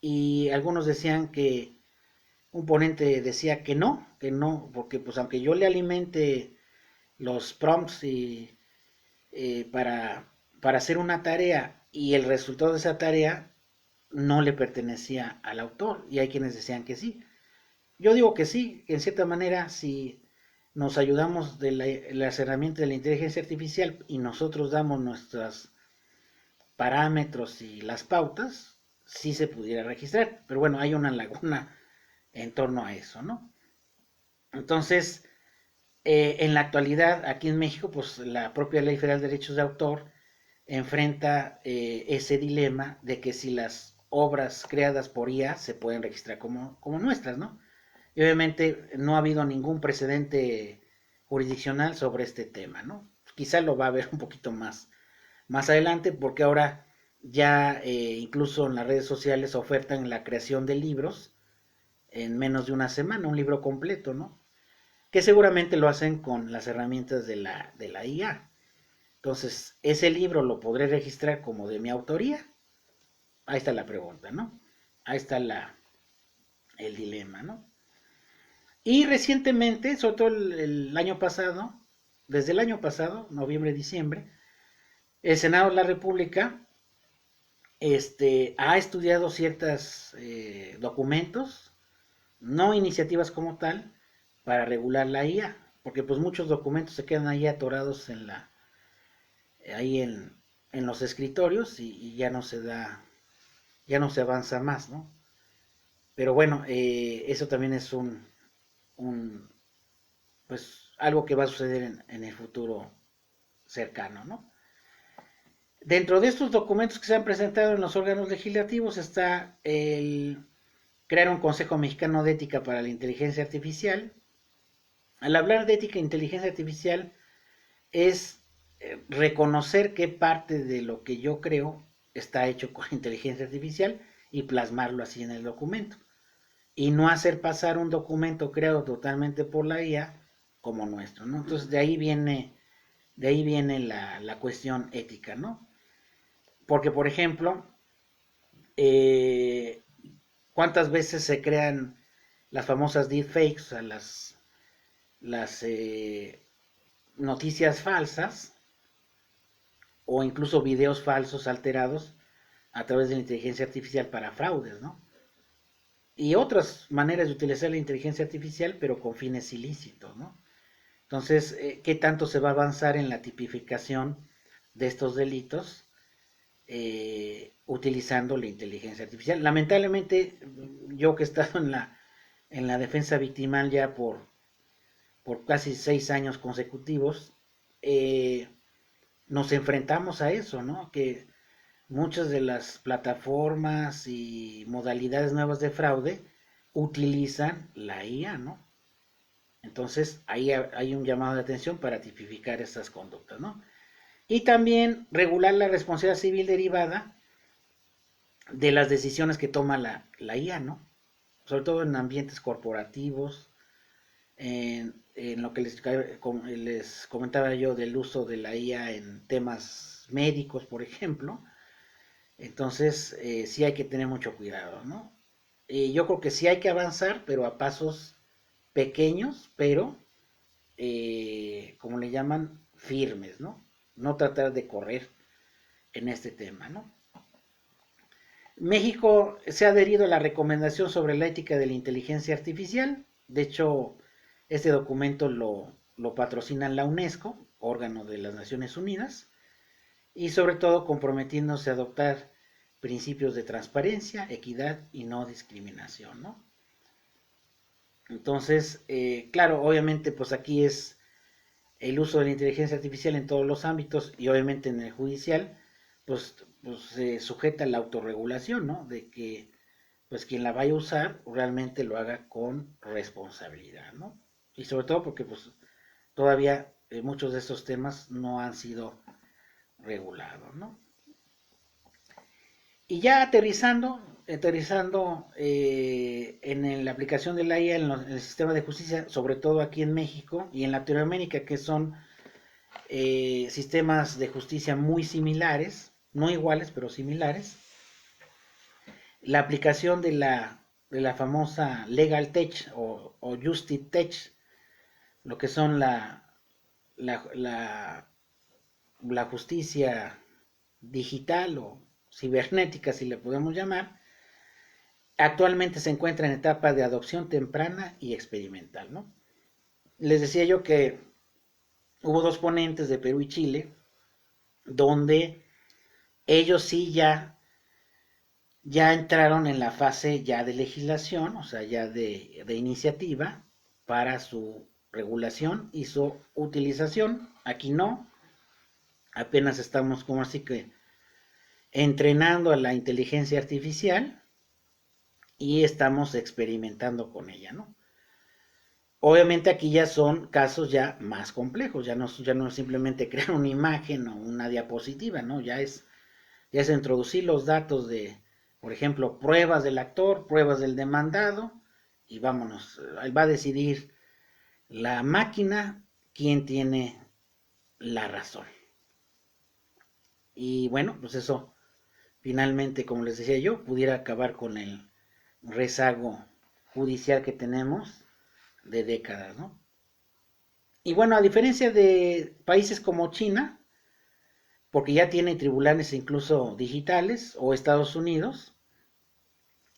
Speaker 1: Y algunos decían que, un ponente decía que no, porque pues aunque yo le alimente los prompts para hacer una tarea y el resultado de esa tarea no le pertenecía al autor, y hay quienes decían que sí. Yo digo que sí, que en cierta manera si nos ayudamos de las herramientas de la inteligencia artificial y nosotros damos nuestros parámetros y las pautas, sí se pudiera registrar, pero bueno, hay una laguna en torno a eso, ¿no? Entonces, en la actualidad, aquí en México, pues la propia Ley Federal de Derechos de Autor enfrenta ese dilema de que si las obras creadas por IA se pueden registrar como nuestras, ¿no? Y obviamente no ha habido ningún precedente jurisdiccional sobre este tema, ¿no? Quizá lo va a haber un poquito más adelante, porque ahora ya incluso en las redes sociales ofertan la creación de libros en menos de una semana, un libro completo, ¿no? que seguramente lo hacen con las herramientas de la IA. Entonces, ese libro lo podré registrar como de mi autoría. Ahí está la pregunta, ¿no? Ahí está el dilema, ¿no? Y recientemente, sobre todo el año pasado, desde el año pasado, noviembre, diciembre, el Senado de la República ha estudiado ciertos documentos, no iniciativas como tal, para regular la IA, porque pues muchos documentos se quedan ahí atorados ahí en los escritorios y ya no se da, ya no se avanza más, ¿no? Pero bueno, eso también es un, pues algo que va a suceder en el futuro cercano, ¿no? Dentro de estos documentos que se han presentado en los órganos legislativos está el crear un Consejo Mexicano de Ética para la Inteligencia Artificial. Al hablar de ética e inteligencia artificial es reconocer qué parte de lo que yo creo está hecho con inteligencia artificial y plasmarlo así en el documento. Y no hacer pasar un documento creado totalmente por la IA como nuestro, ¿no? Entonces de ahí viene la cuestión ética, ¿no? Porque, por ejemplo, eh, ¿cuántas veces se crean las famosas deepfakes, o sea, las noticias falsas o incluso videos falsos alterados a través de la inteligencia artificial para fraudes, ¿no? Y otras maneras de utilizar la inteligencia artificial, pero con fines ilícitos, ¿no? Entonces, ¿qué tanto se va a avanzar en la tipificación de estos delitos utilizando la inteligencia artificial? Lamentablemente, yo que he estado en la defensa victimal ya por casi 6 años consecutivos, nos enfrentamos a eso, ¿no? Que muchas de las plataformas y modalidades nuevas de fraude utilizan la IA, ¿no? Entonces, ahí hay un llamado de atención para tipificar estas conductas, ¿no? Y también regular la responsabilidad civil derivada de las decisiones que toma la IA, ¿no? Sobre todo en ambientes corporativos, en lo que les comentaba yo del uso de la IA en temas médicos, por ejemplo. Entonces, sí hay que tener mucho cuidado, ¿no? Yo creo que sí hay que avanzar, pero a pasos pequeños, pero, como le llaman, firmes, ¿no? No tratar de correr en este tema, ¿no? México se ha adherido a la recomendación sobre la ética de la inteligencia artificial. De hecho, este documento lo patrocina la UNESCO, órgano de las Naciones Unidas, y sobre todo comprometiéndose a adoptar principios de transparencia, equidad y no discriminación, ¿no? Entonces, claro, obviamente, pues aquí es el uso de la inteligencia artificial en todos los ámbitos y obviamente en el judicial, pues se sujeta a la autorregulación, ¿no? De que, pues quien la vaya a usar realmente lo haga con responsabilidad, ¿no? Y sobre todo porque, pues, todavía muchos de estos temas no han sido regulados, ¿no? Y ya aterrizando en la aplicación de la IA en el sistema de justicia, sobre todo aquí en México y en Latinoamérica, que son sistemas de justicia muy similares, no iguales, pero similares. La aplicación de la famosa Legal Tech o Justice Tech, lo que son la, la, la justicia digital o cibernética, si le podemos llamar, actualmente se encuentra en etapa de adopción temprana y experimental, ¿no? Les decía yo que hubo dos ponentes de Perú y Chile, donde ellos sí ya entraron en la fase ya de legislación, o sea, ya de iniciativa para su regulación y su utilización. Aquí no, apenas estamos como así que entrenando a la inteligencia artificial y estamos experimentando con ella, ¿no? Obviamente aquí ya son casos ya más complejos, ya no es simplemente crear una imagen o una diapositiva, ¿no? Ya es introducir los datos de, por ejemplo, pruebas del actor, pruebas del demandado, y vámonos, él va a decidir la máquina quien tiene la razón. Y bueno, pues eso finalmente, como les decía yo, pudiera acabar con el rezago judicial que tenemos de décadas, ¿no? Y bueno, a diferencia de países como China, porque ya tiene tribunales incluso digitales, o Estados Unidos,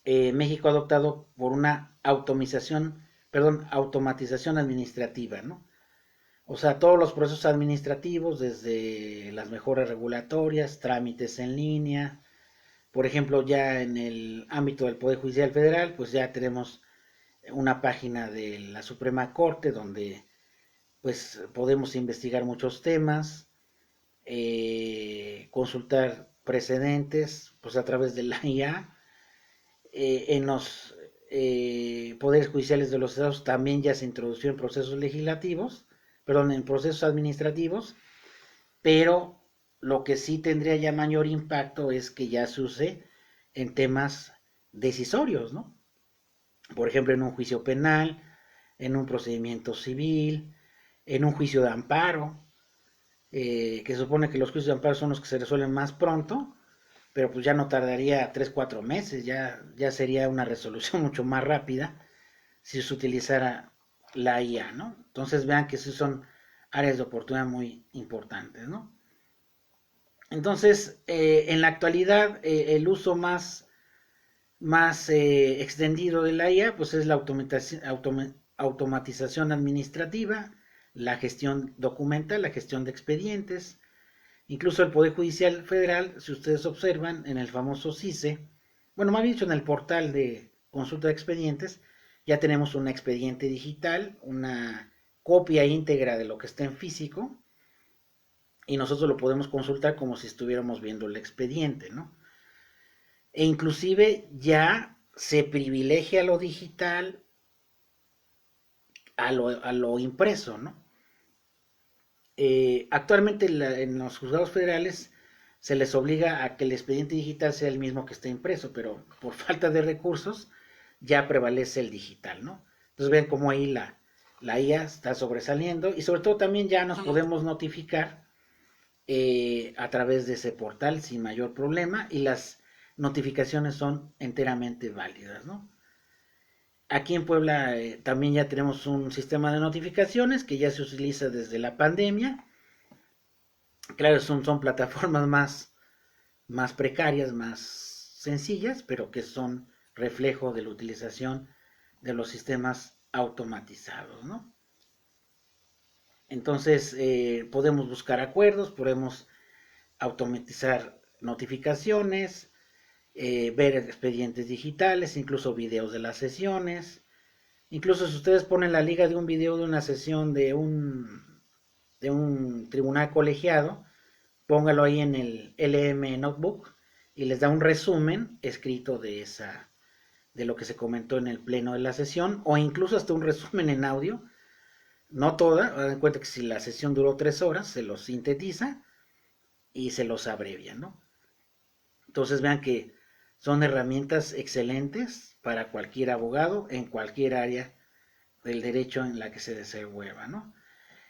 Speaker 1: México ha adoptado por una automatización administrativa, ¿no? O sea, todos los procesos administrativos, desde las mejoras regulatorias, trámites en línea, por ejemplo, ya en el ámbito del Poder Judicial Federal, pues ya tenemos una página de la Suprema Corte donde pues podemos investigar muchos temas, consultar precedentes, pues a través de la IA. En los poderes judiciales de los estados también ya se introdució en procesos legislativos, perdón, en procesos administrativos, pero lo que sí tendría ya mayor impacto es que ya se use en temas decisorios, ¿no? Por ejemplo, en un juicio penal, en un procedimiento civil, en un juicio de amparo, que supone que los juicios de amparo son los que se resuelven más pronto, pero pues ya no tardaría 3 4 meses, ya sería una resolución mucho más rápida si se utilizara la IA, ¿no? Entonces vean que sí son áreas de oportunidad muy importantes, ¿no? Entonces, en la actualidad, el uso más extendido de la IA, pues es la automatización administrativa, la gestión documental, la gestión de expedientes. Incluso el Poder Judicial Federal, si ustedes observan, en el famoso CICE, bueno, más bien dicho, en el portal de consulta de expedientes, ya tenemos un expediente digital, una copia íntegra de lo que está en físico, y nosotros lo podemos consultar como si estuviéramos viendo el expediente, ¿no? E inclusive ya se privilegia lo digital a lo impreso, ¿no? Actualmente en los juzgados federales se les obliga a que el expediente digital sea el mismo que está impreso, pero por falta de recursos ya prevalece el digital, ¿no? Entonces ven cómo ahí la IA está sobresaliendo, y sobre todo también ya nos podemos notificar a través de ese portal sin mayor problema, y las notificaciones son enteramente válidas, ¿no? Aquí en Puebla también ya tenemos un sistema de notificaciones que ya se utiliza desde la pandemia. Claro, son plataformas más precarias, más sencillas, pero que son reflejo de la utilización de los sistemas automatizados, ¿no? Entonces, podemos buscar acuerdos, podemos automatizar notificaciones, ver expedientes digitales, incluso videos de las sesiones. Incluso si ustedes ponen la liga de un video de una sesión de un tribunal colegiado, póngalo ahí en el LM Notebook y les da un resumen escrito de lo que se comentó en el pleno de la sesión, o incluso hasta un resumen en audio, no toda, den cuenta que si la sesión duró 3 horas, se los sintetiza y se los abrevia, ¿no? Entonces vean que son herramientas excelentes para cualquier abogado en cualquier área del derecho en la que se desenvuelva, ¿no?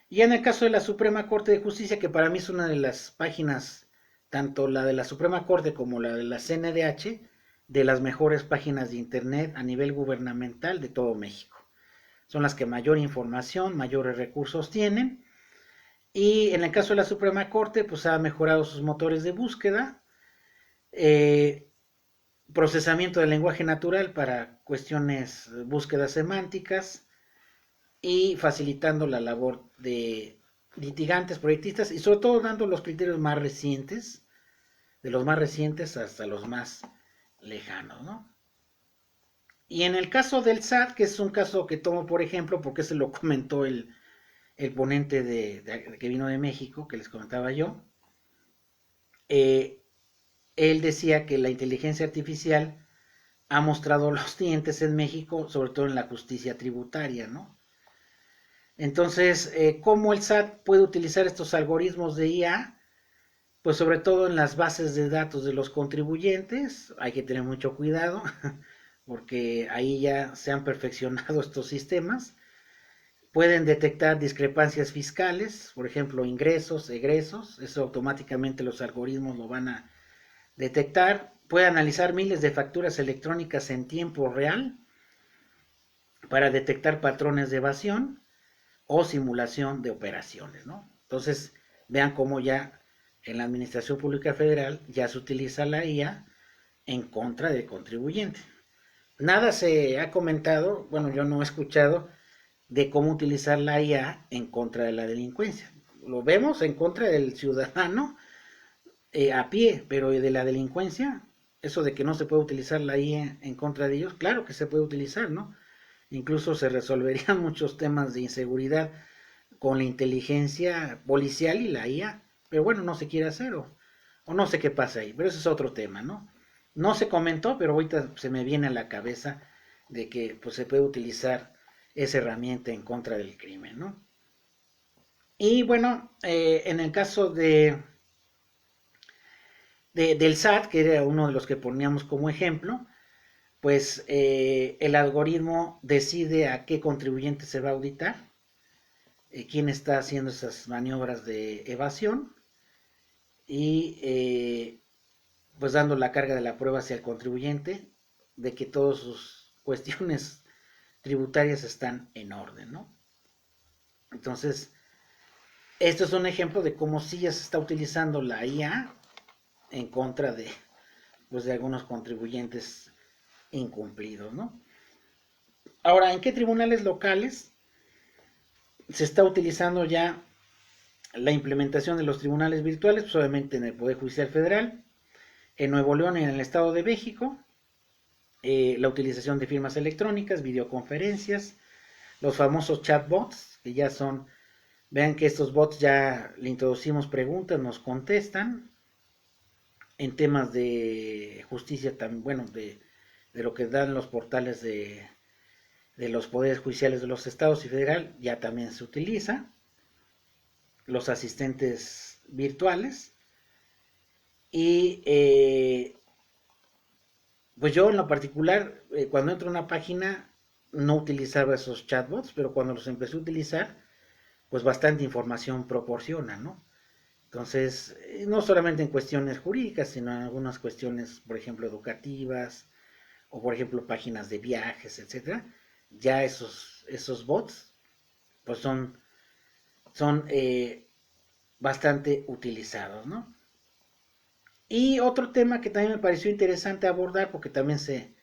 Speaker 1: Y en el caso de la Suprema Corte de Justicia, que para mí es una de las páginas, tanto la de la Suprema Corte como la de la CNDH, de las mejores páginas de Internet a nivel gubernamental de todo México. Son las que mayor información, mayores recursos tienen. Y en el caso de la Suprema Corte, pues ha mejorado sus motores de búsqueda, eh, procesamiento del lenguaje natural para cuestiones, búsquedas semánticas, y facilitando la labor de litigantes, proyectistas, y sobre todo dando los criterios más recientes, de los más recientes hasta los más lejanos, ¿no? Y en el caso del SAT, que es un caso que tomo por ejemplo, porque se lo comentó el ponente que vino de México, que les comentaba yo, eh, él decía que la inteligencia artificial ha mostrado los dientes en México, sobre todo en la justicia tributaria, ¿no? Entonces, ¿cómo el SAT puede utilizar estos algoritmos de IA? Pues sobre todo en las bases de datos de los contribuyentes, hay que tener mucho cuidado, porque ahí ya se han perfeccionado estos sistemas, Pueden detectar discrepancias fiscales, por ejemplo, ingresos, egresos, eso automáticamente los algoritmos lo van a detectar. Puede analizar miles de facturas electrónicas en tiempo real para detectar patrones de evasión o simulación de operaciones, ¿no? Entonces, vean cómo ya en la Administración Pública Federal ya se utiliza la IA en contra del contribuyente. Nada se ha comentado, bueno, yo no he escuchado de cómo utilizar la IA en contra de la delincuencia. Lo vemos en contra del ciudadano a pie, pero de la delincuencia, eso de que no se puede utilizar la IA en contra de ellos, claro que se puede utilizar, ¿no? Incluso se resolverían muchos temas de inseguridad con la inteligencia policial y la IA, pero bueno, no se quiere hacer o no sé qué pasa ahí, pero ese es otro tema, ¿no? No se comentó, pero ahorita se me viene a la cabeza de que pues, se puede utilizar esa herramienta en contra del crimen, ¿no? Y bueno, en el caso del SAT, que era uno de los que poníamos como ejemplo, pues el algoritmo decide a qué contribuyente se va a auditar, quién está haciendo esas maniobras de evasión y pues dando la carga de la prueba hacia el contribuyente de que todas sus cuestiones tributarias están en orden, ¿no? Entonces, esto es un ejemplo de cómo sí ya se está utilizando la IA en contra de, pues, de algunos contribuyentes incumplidos, ¿no? Ahora, ¿en qué tribunales locales se está utilizando ya la implementación de los tribunales virtuales? Pues obviamente en el Poder Judicial Federal, en Nuevo León y en el Estado de México, la utilización de firmas electrónicas, videoconferencias, los famosos chatbots, que ya son, vean que estos bots ya le introducimos preguntas, nos contestan, en temas de justicia, también, bueno, de lo que dan los portales de los poderes judiciales de los estados y federal, ya también se utiliza, los asistentes virtuales, y pues yo en lo particular, cuando entro a una página, no utilizaba esos chatbots, pero cuando los empecé a utilizar, pues bastante información proporciona, ¿no? Entonces, no solamente en cuestiones jurídicas, sino en algunas cuestiones, por ejemplo, educativas, o por ejemplo, páginas de viajes, etcétera, ya esos bots, pues son bastante utilizados, ¿no? Y otro tema que también me pareció interesante abordar, porque también se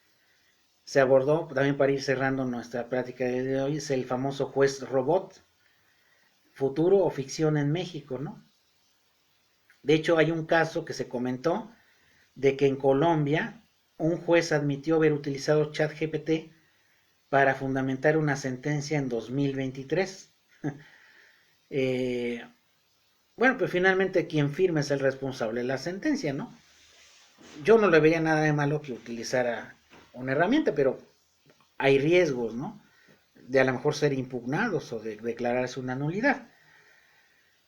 Speaker 1: abordó, también para ir cerrando nuestra plática de hoy, es el famoso juez robot, futuro o ficción en México, ¿no? De hecho, hay un caso que se comentó de que en Colombia un juez admitió haber utilizado ChatGPT para fundamentar una sentencia en 2023. eh, bueno, pues finalmente quien firma es el responsable de la sentencia, ¿no? Yo no le vería nada de malo que utilizara una herramienta, pero hay riesgos, ¿no? De a lo mejor ser impugnados o de declararse una nulidad.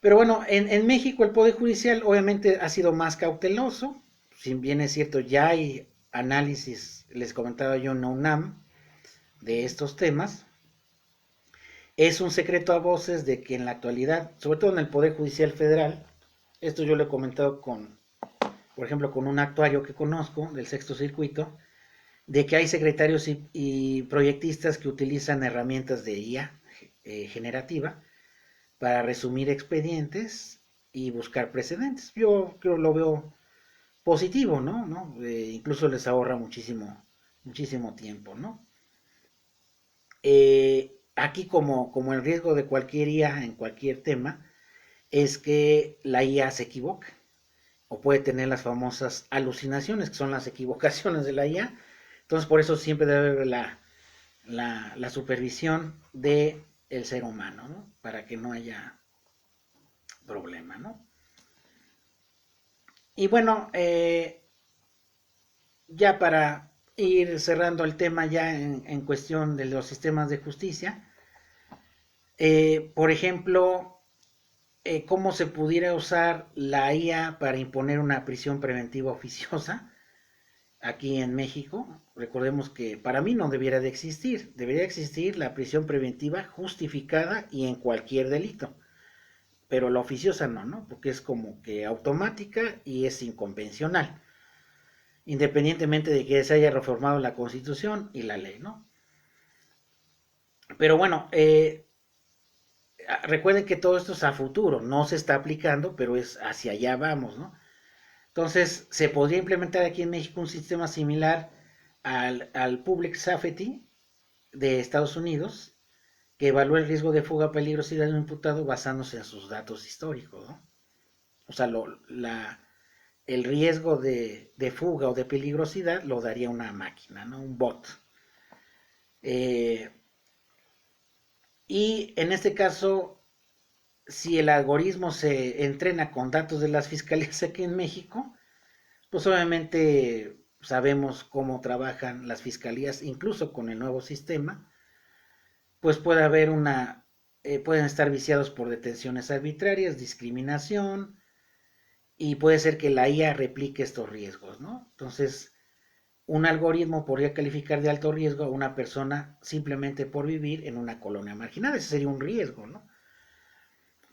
Speaker 1: Pero bueno, en México el Poder Judicial obviamente ha sido más cauteloso, si bien es cierto, ya hay análisis, les comentaba yo en UNAM, de estos temas. Es un secreto a voces de que en la actualidad, sobre todo en el Poder Judicial Federal, esto yo lo he comentado por ejemplo, con un actuario que conozco del Sexto Circuito, de que hay secretarios y proyectistas que utilizan herramientas de IA generativa para resumir expedientes y buscar precedentes. Yo creo lo veo positivo, ¿no? Incluso les ahorra muchísimo tiempo, ¿no? Aquí como el riesgo de cualquier IA en cualquier tema es que la IA se equivoca o puede tener las famosas alucinaciones, que son las equivocaciones de la IA. Entonces por eso siempre debe haber la supervisión del ser humano, ¿no? Para que no haya problema, ¿no? Y bueno, ya para ir cerrando el tema ya en cuestión de los sistemas de justicia, por ejemplo, cómo se pudiera usar la IA para imponer una prisión preventiva oficiosa. aquí en México. Recordemos que para mí no debiera de existir. Debería existir la prisión preventiva justificada y en cualquier delito. Pero la oficiosa no, ¿no? Porque es como que automática y es inconvencional. Independientemente de que se haya reformado la Constitución y la ley, ¿no? Pero bueno, recuerden que todo esto es a futuro, no se está aplicando, pero es hacia allá vamos, ¿no? Entonces, se podría implementar aquí en México un sistema similar al Public Safety de Estados Unidos, que evalúa el riesgo de fuga o peligrosidad de un imputado basándose en sus datos históricos, ¿no? O sea, el riesgo de fuga o de peligrosidad lo daría una máquina, ¿no? Un bot. Y en este caso, si el algoritmo se entrena con datos de las fiscalías aquí en México, pues obviamente sabemos cómo trabajan las fiscalías, incluso con el nuevo sistema, pues puede haber pueden estar viciados por detenciones arbitrarias, discriminación, y puede ser que la IA replique estos riesgos, ¿no? Entonces, un algoritmo podría calificar de alto riesgo a una persona simplemente por vivir en una colonia marginada. Ese sería un riesgo, ¿no?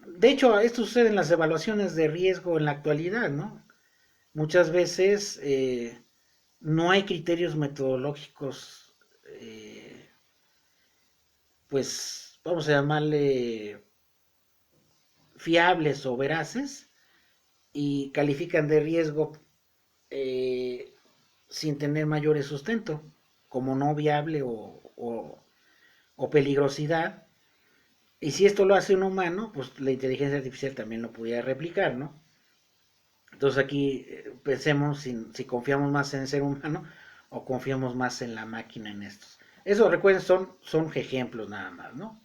Speaker 1: De hecho, esto sucede en las evaluaciones de riesgo en la actualidad, ¿no? Muchas veces no hay criterios metodológicos, pues vamos a llamarle fiables o veraces, y califican de riesgo sin tener mayores sustento, como no viable o peligrosidad. Y si esto lo hace un humano, pues la inteligencia artificial también lo pudiera replicar, ¿no? Entonces aquí pensemos si confiamos más en el ser humano o confiamos más en la máquina en estos. Eso, recuerden, son ejemplos nada más, ¿no?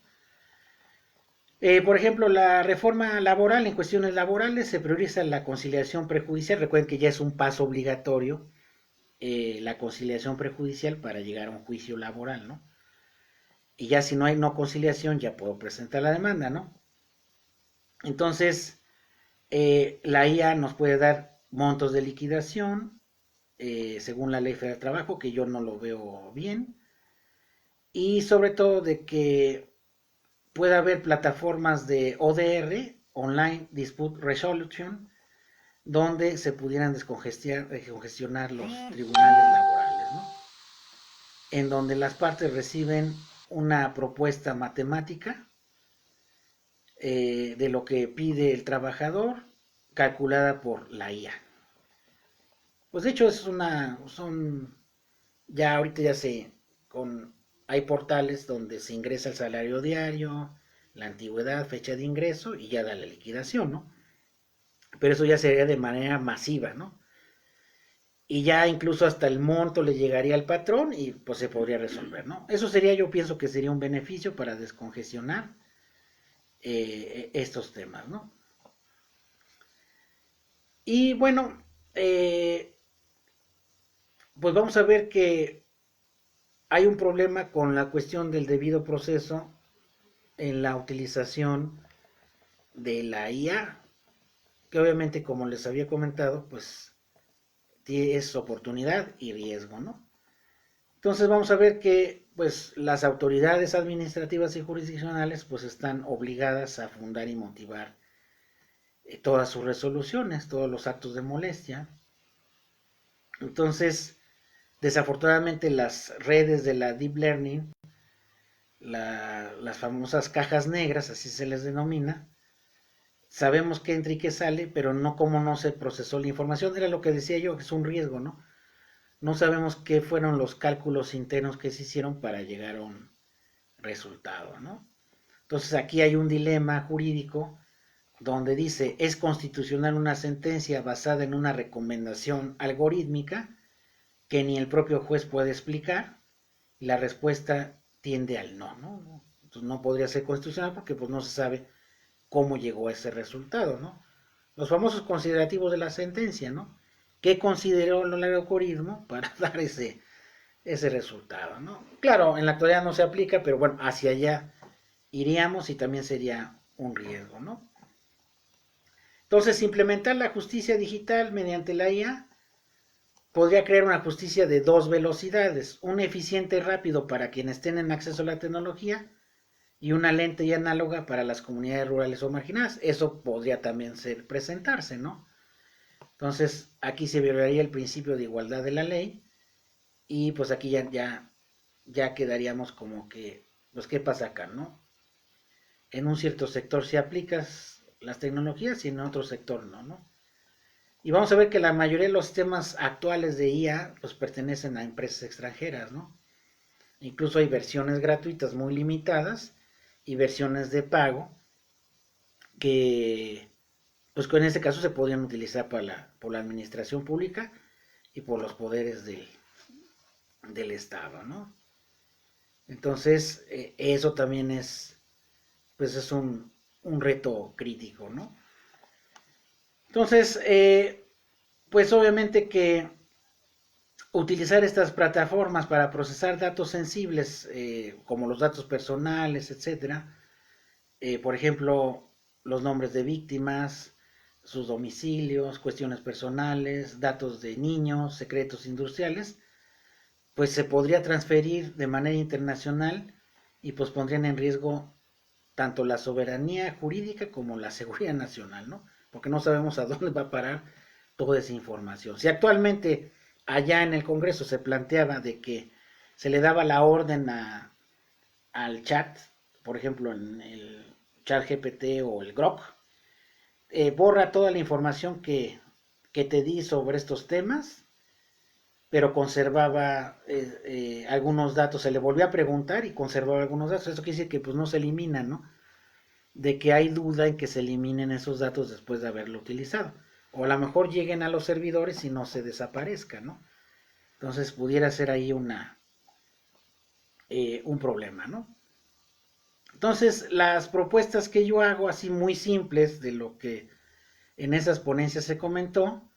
Speaker 1: Por ejemplo, la reforma laboral, en cuestiones laborales se prioriza la conciliación prejudicial. Recuerden que ya es un paso obligatorio la conciliación prejudicial para llegar a un juicio laboral, ¿no? Y ya si no hay no conciliación, ya puedo presentar la demanda, ¿no? Entonces, la IA nos puede dar montos de liquidación, según la Ley Federal del Trabajo, que yo no lo veo bien, y sobre todo de que pueda haber plataformas de ODR, Online Dispute Resolution, donde se pudieran descongestionar los tribunales laborales, ¿no? En donde las partes reciben una propuesta matemática de lo que pide el trabajador, calculada por la IA. Pues de hecho ya ahorita ya hay portales donde se ingresa el salario diario, la antigüedad, fecha de ingreso y ya da la liquidación, ¿no? Pero eso ya sería de manera masiva, ¿no? Y ya incluso hasta el monto le llegaría al patrón y pues se podría resolver, ¿no? Eso sería, yo pienso que sería un beneficio para descongestionar estos temas, ¿no? Y bueno, pues vamos a ver que hay un problema con la cuestión del debido proceso en la utilización de la IA, que obviamente, como les había comentado, pues es oportunidad y riesgo, ¿no? Entonces vamos a ver que pues las autoridades administrativas y jurisdiccionales pues están obligadas a fundar y motivar todas sus resoluciones, todos los actos de molestia. Entonces, desafortunadamente las redes de la Deep Learning, las famosas cajas negras, así se les denomina, sabemos qué entra y qué sale, pero no cómo no se procesó la información. Era lo que decía yo, que es un riesgo, ¿no? No sabemos qué fueron los cálculos internos que se hicieron para llegar a un resultado, ¿no? Entonces aquí hay un dilema jurídico donde dice, ¿es constitucional una sentencia basada en una recomendación algorítmica que ni el propio juez puede explicar? Y la respuesta tiende al no, ¿no? Entonces no podría ser constitucional porque pues no se sabe cómo llegó a ese resultado, ¿no? Los famosos considerativos de la sentencia, ¿no? ¿Qué consideró el algoritmo para dar ese resultado, ¿no? Claro, en la actualidad no se aplica, pero bueno, hacia allá iríamos y también sería un riesgo, ¿no? Entonces, implementar la justicia digital mediante la IA, podría crear una justicia de dos velocidades, un eficiente y rápido para quienes tienen acceso a la tecnología y una lenta y análoga para las comunidades rurales o marginadas. Eso podría también presentarse, ¿no? Entonces, aquí se violaría el principio de igualdad de la ley y pues aquí ya quedaríamos como que, pues, ¿qué pasa acá, no? En un cierto sector sí aplicas las tecnologías y en otro sector no, ¿no? Y vamos a ver que la mayoría de los sistemas actuales de IA pues pertenecen a empresas extranjeras, ¿no? Incluso hay versiones gratuitas muy limitadas y versiones de pago que pues que en este caso se podrían utilizar por la administración pública y por los poderes del Estado, ¿no? Entonces, eso también pues es un reto crítico, ¿no? Entonces, pues obviamente que utilizar estas plataformas para procesar datos sensibles, como los datos personales, etcétera, por ejemplo, los nombres de víctimas, sus domicilios, cuestiones personales, datos de niños, secretos industriales, pues se podría transferir de manera internacional y pues pondrían en riesgo tanto la soberanía jurídica como la seguridad nacional, ¿no? Porque no sabemos a dónde va a parar toda esa información. Si actualmente allá en el Congreso se planteaba de que se le daba la orden al chat, por ejemplo en el chat GPT o el Grok, borra toda la información que te di sobre estos temas, pero conservaba algunos datos, se le volvió a preguntar y conservaba algunos datos. Eso quiere decir que pues no se eliminan, ¿no? De que hay duda en que se eliminen esos datos después de haberlo utilizado. O a lo mejor lleguen a los servidores y no se desaparezcan, ¿no? Entonces pudiera ser ahí un problema, ¿no? Entonces las propuestas que yo hago así muy simples de lo que en esas ponencias se comentó,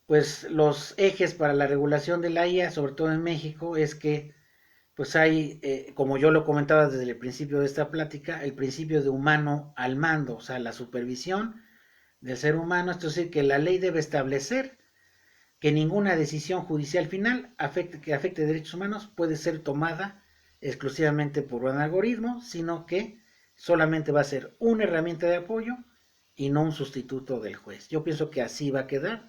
Speaker 1: pues los ejes para la regulación de la IA, sobre todo en México, es que pues hay, como yo lo comentaba desde el principio de esta plática, el principio de humano al mando, o sea, la supervisión del ser humano, esto es decir, que la ley debe establecer que ninguna decisión judicial final que afecte derechos humanos puede ser tomada exclusivamente por un algoritmo, sino que solamente va a ser una herramienta de apoyo y no un sustituto del juez. Yo pienso que así va a quedar,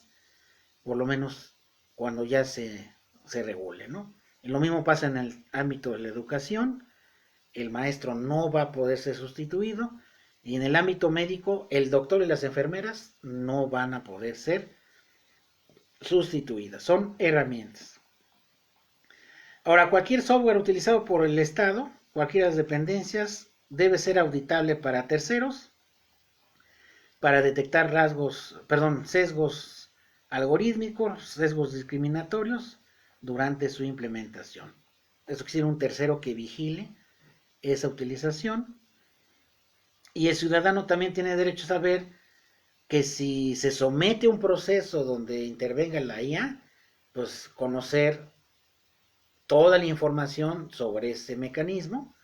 Speaker 1: por lo menos cuando ya se regule, ¿no? Y lo mismo pasa en el ámbito de la educación, el maestro no va a poder ser sustituido, y en el ámbito médico, el doctor y las enfermeras no van a poder ser sustituidas, son herramientas. Ahora, cualquier software utilizado por el Estado, cualquiera de las dependencias, debe ser auditable para terceros, para detectar sesgos algorítmicos, sesgos discriminatorios durante su implementación. Eso quiere decir un tercero que vigile esa utilización. Y el ciudadano también tiene derecho a saber que si se somete a un proceso donde intervenga la IA, pues conocer toda la información sobre ese mecanismo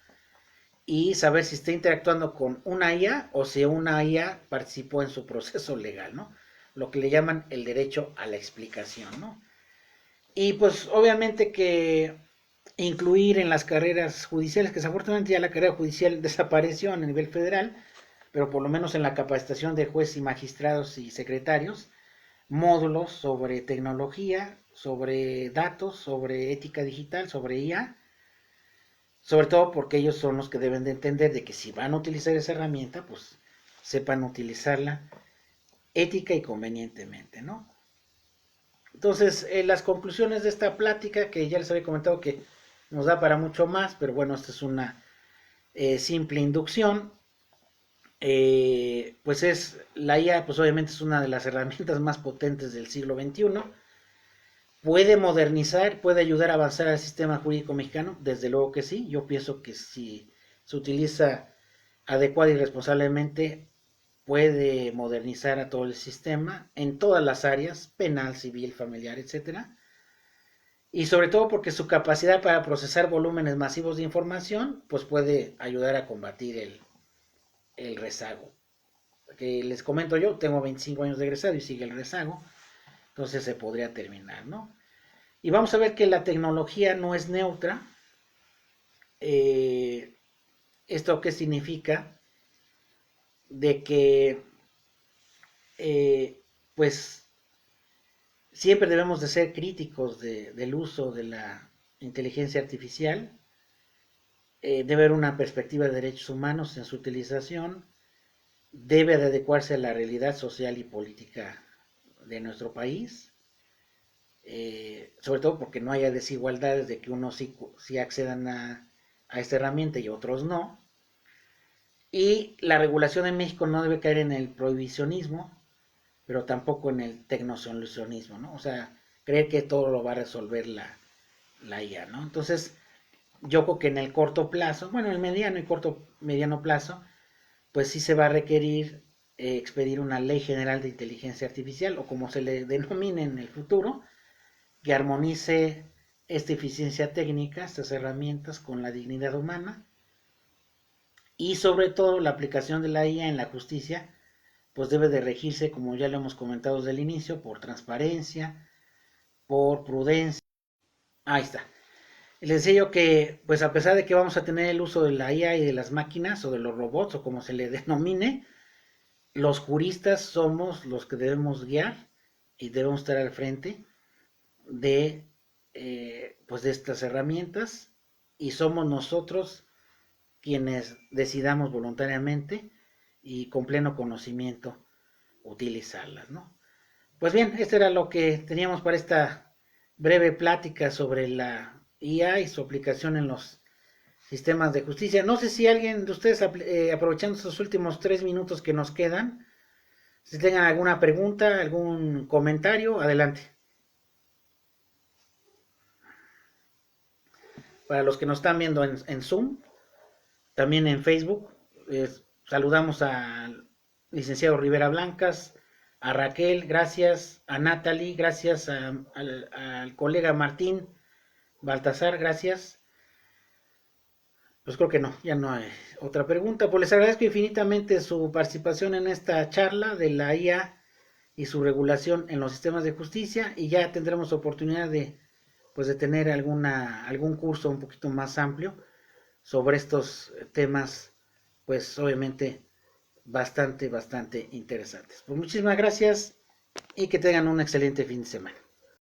Speaker 1: y saber si está interactuando con una IA o si una IA participó en su proceso legal, ¿no? Lo que le llaman el derecho a la explicación, ¿no? Y pues obviamente que incluir en las carreras judiciales, que desafortunadamente ya la carrera judicial desapareció a nivel federal, pero por lo menos en la capacitación de jueces y magistrados y secretarios, módulos sobre tecnología, sobre datos, sobre ética digital, sobre IA, sobre todo porque ellos son los que deben de entender de que si van a utilizar esa herramienta, pues sepan utilizarla ética y convenientemente, ¿no? Entonces, las conclusiones de esta plática, que ya les había comentado que nos da para mucho más, pero bueno, esta es una simple inducción, pues la IA, pues obviamente es una de las herramientas más potentes del siglo XXI, puede modernizar, puede ayudar a avanzar al sistema jurídico mexicano, desde luego que sí, yo pienso que si se utiliza adecuada y responsablemente, puede modernizar a todo el sistema en todas las áreas, penal, civil, familiar, etcétera. Y sobre todo porque su capacidad para procesar volúmenes masivos de información, pues puede ayudar a combatir el rezago. Que les comento yo, tengo 25 años de egresado y sigue el rezago, entonces se podría terminar, ¿no? Y vamos a ver que la tecnología no es neutra. ¿Esto qué significa? De que pues siempre debemos de ser críticos del uso de la inteligencia artificial. Debe haber una perspectiva de derechos humanos en su utilización, debe de adecuarse a la realidad social y política de nuestro país, sobre todo porque no haya desigualdades de que unos sí accedan a esta herramienta y otros no. Y la regulación en México no debe caer en el prohibicionismo, pero tampoco en el tecnosolucionismo, ¿no? O sea, creer que todo lo va a resolver la IA, ¿no? Entonces, yo creo que en el corto plazo, bueno, el mediano y mediano plazo, pues sí se va a requerir expedir una ley general de inteligencia artificial, o como se le denomine en el futuro, que armonice esta eficiencia técnica, estas herramientas, con la dignidad humana, y sobre todo la aplicación de la IA en la justicia, pues debe de regirse, como ya lo hemos comentado desde el inicio, por transparencia, por prudencia. Ahí está. Les decía yo que, pues a pesar de que vamos a tener el uso de la IA y de las máquinas o de los robots o como se le denomine, los juristas somos los que debemos guiar y debemos estar al frente de, pues de estas herramientas, y somos nosotros quienes decidamos voluntariamente y con pleno conocimiento utilizarlas, ¿no? Pues bien, esto era lo que teníamos para esta breve plática sobre la IA y su aplicación en los sistemas de justicia. No sé si alguien de ustedes, aprovechando estos últimos 3 minutos que nos quedan, si tengan alguna pregunta, algún comentario, adelante. Para los que nos están viendo en Zoom, también en Facebook, saludamos al licenciado Rivera Blancas, a Raquel, gracias, a Natalie, gracias, al colega Martín Baltasar, gracias. Pues creo que no, ya no hay otra pregunta. Pues les agradezco infinitamente su participación en esta charla de la IA y su regulación en los sistemas de justicia, y ya tendremos oportunidad de, pues, de tener algún curso un poquito más amplio sobre estos temas, pues obviamente bastante interesantes. Pues muchísimas gracias y que tengan un excelente fin de semana.